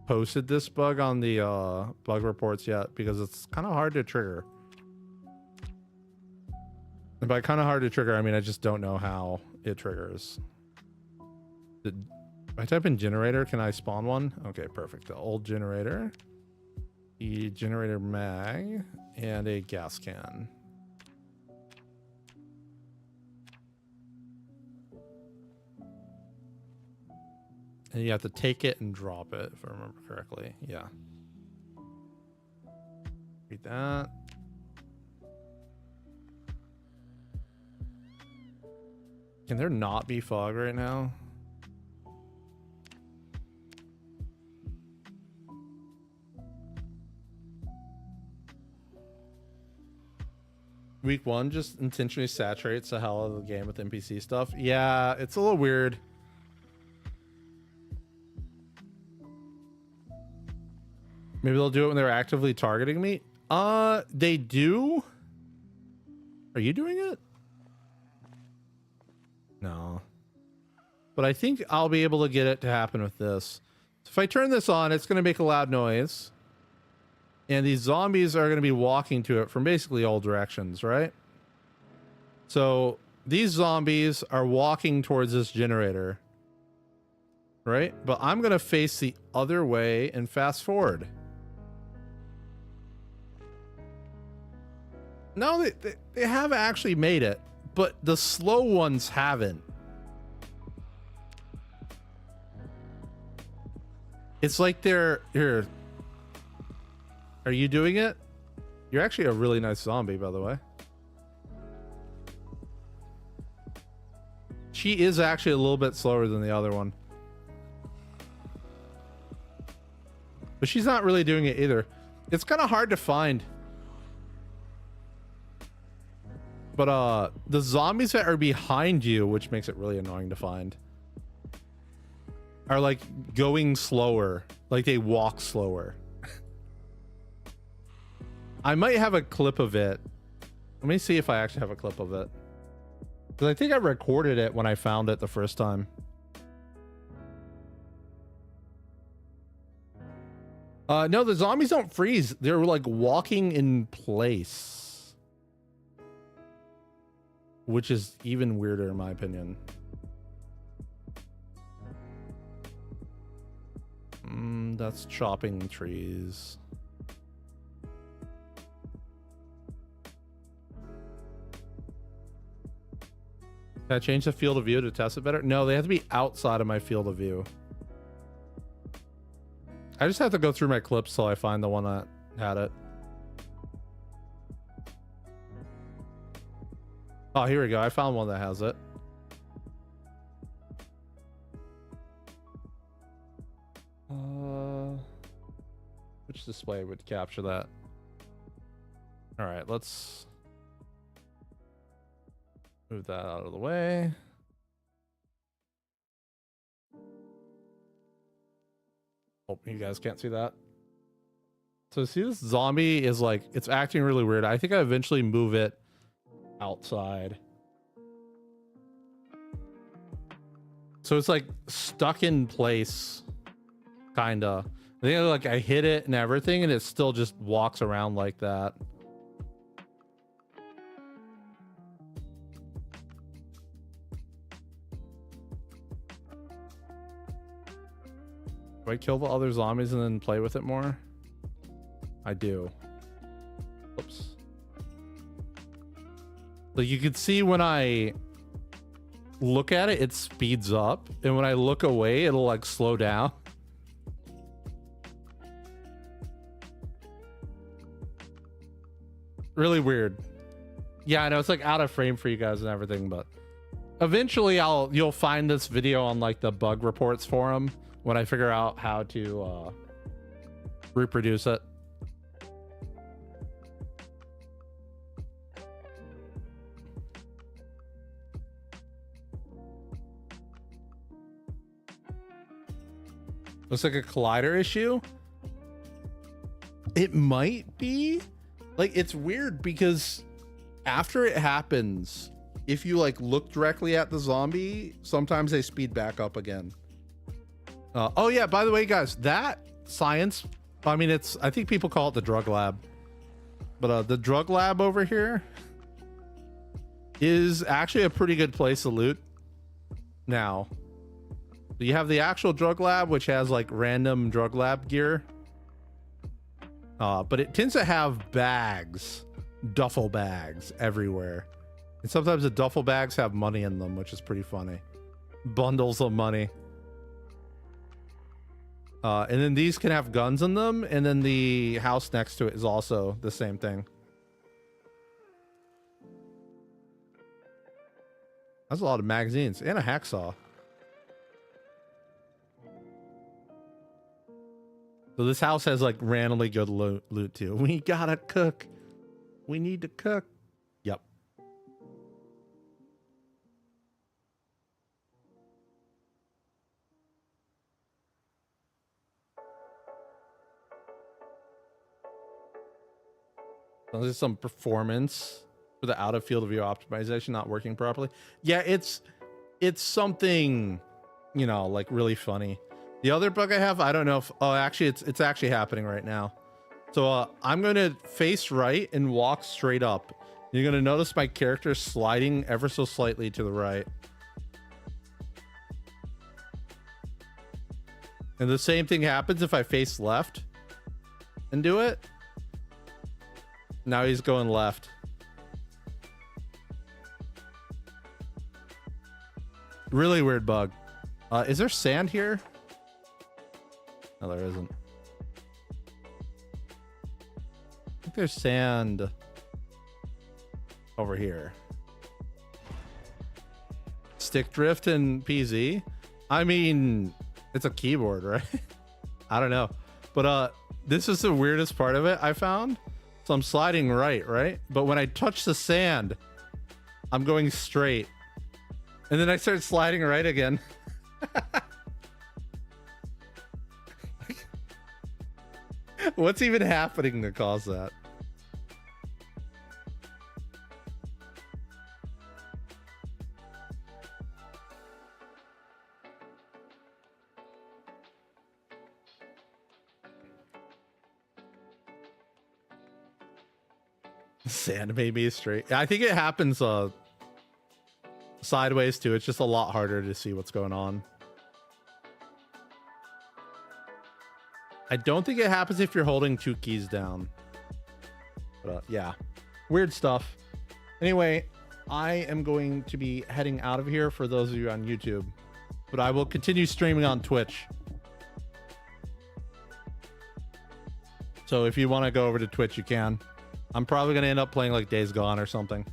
Speaker 1: posted this bug on the bug reports yet, because it's kind of hard to trigger. And by kind of hard to trigger, I mean I just don't know how it triggers. If I type in generator, can I spawn one? Okay, perfect. The old generator, the generator mag, and a gas can. And you have to take it and drop it, if I remember correctly. Yeah. Read that. Can there not be fog right now? Week 1 just intentionally saturates the hell out of the game with NPC stuff. Yeah, it's a little weird. Maybe they'll do it when they're actively targeting me. They do. Are you doing it? No. But I think I'll be able to get it to happen with this. So if I turn this on, it's going to make a loud noise. And these zombies are going to be walking to it from basically all directions, right? So these zombies are walking towards this generator. right? But I'm gonna face the other way and fast forward. No, they have actually made it, but the slow ones haven't. It's like they're here. Are you doing it? You're actually a really nice zombie, by the way. She is actually a little bit slower than the other one. But she's not really doing it either. It's kind of hard to find. But the zombies that are behind you, which makes it really annoying to find, are like going slower. Like they walk slower. I might have a clip of it. Let me see if I actually have a clip of it. Because I think I recorded it when I found it the first time. No, the zombies don't freeze. They're like walking in place. Which is even weirder in my opinion. That's chopping trees. Can I change the field of view to test it better? No, they have to be outside of my field of view. I just have to go through my clips till I find the one that had it. Oh, here we go. I found one that has it. Which display would capture that? All right, let's move that out of the way. Hope you guys can't see that. So see, this zombie is like, it's acting really weird. I think I eventually move it outside. So it's like stuck in place, kinda. I think like I hit it and everything, and it still just walks around like that. Do I kill the other zombies and then play with it more? I do. Oops. Like you can see when I look at it, it speeds up, and when I look away, it'll like slow down. Really weird. Yeah, I know it's like out of frame for you guys and everything, but eventually you'll find this video on like the bug reports forum when I figure out how to reproduce it. Looks like a collider issue. It might be. Like, it's weird because after it happens, if you like look directly at the zombie, sometimes they speed back up again. Oh yeah, by the way, guys, that science, I mean, I think people call it the drug lab, but the drug lab over here is actually a pretty good place to loot now. You have the actual drug lab, which has like random drug lab gear. But it tends to have bags, duffel bags everywhere. And sometimes the duffel bags have money in them, which is pretty funny. Bundles of money. And then these can have guns in them. And then the house next to it is also the same thing. That's a lot of magazines and a hacksaw. So this house has like randomly good loot too. We gotta cook. We need to cook. Yep. So there's some performance for the out of field of view optimization not working properly. Yeah, it's something, you know, like really funny. The other bug I have, I don't know if, oh, actually it's actually happening right now. So I'm going to face right and walk straight up. You're going to notice my character sliding ever so slightly to the right. And the same thing happens if I face left and do it. Now he's going left. Really weird bug. Is there sand here? No, there isn't. I think there's sand over here. Stick drift in PZ? I mean, it's a keyboard, right? I don't know. But this is the weirdest part of it I found. So I'm sliding right? But when I touch the sand, I'm going straight. And then I start sliding right again. What's even happening to cause that? Sand made me straight. I think it happens sideways too. It's just a lot harder to see what's going on. I don't think it happens if you're holding 2 keys down. But yeah, weird stuff. Anyway, I am going to be heading out of here for those of you on YouTube, but I will continue streaming on Twitch. So if you want to go over to Twitch, you can. I'm probably going to end up playing like Days Gone or something.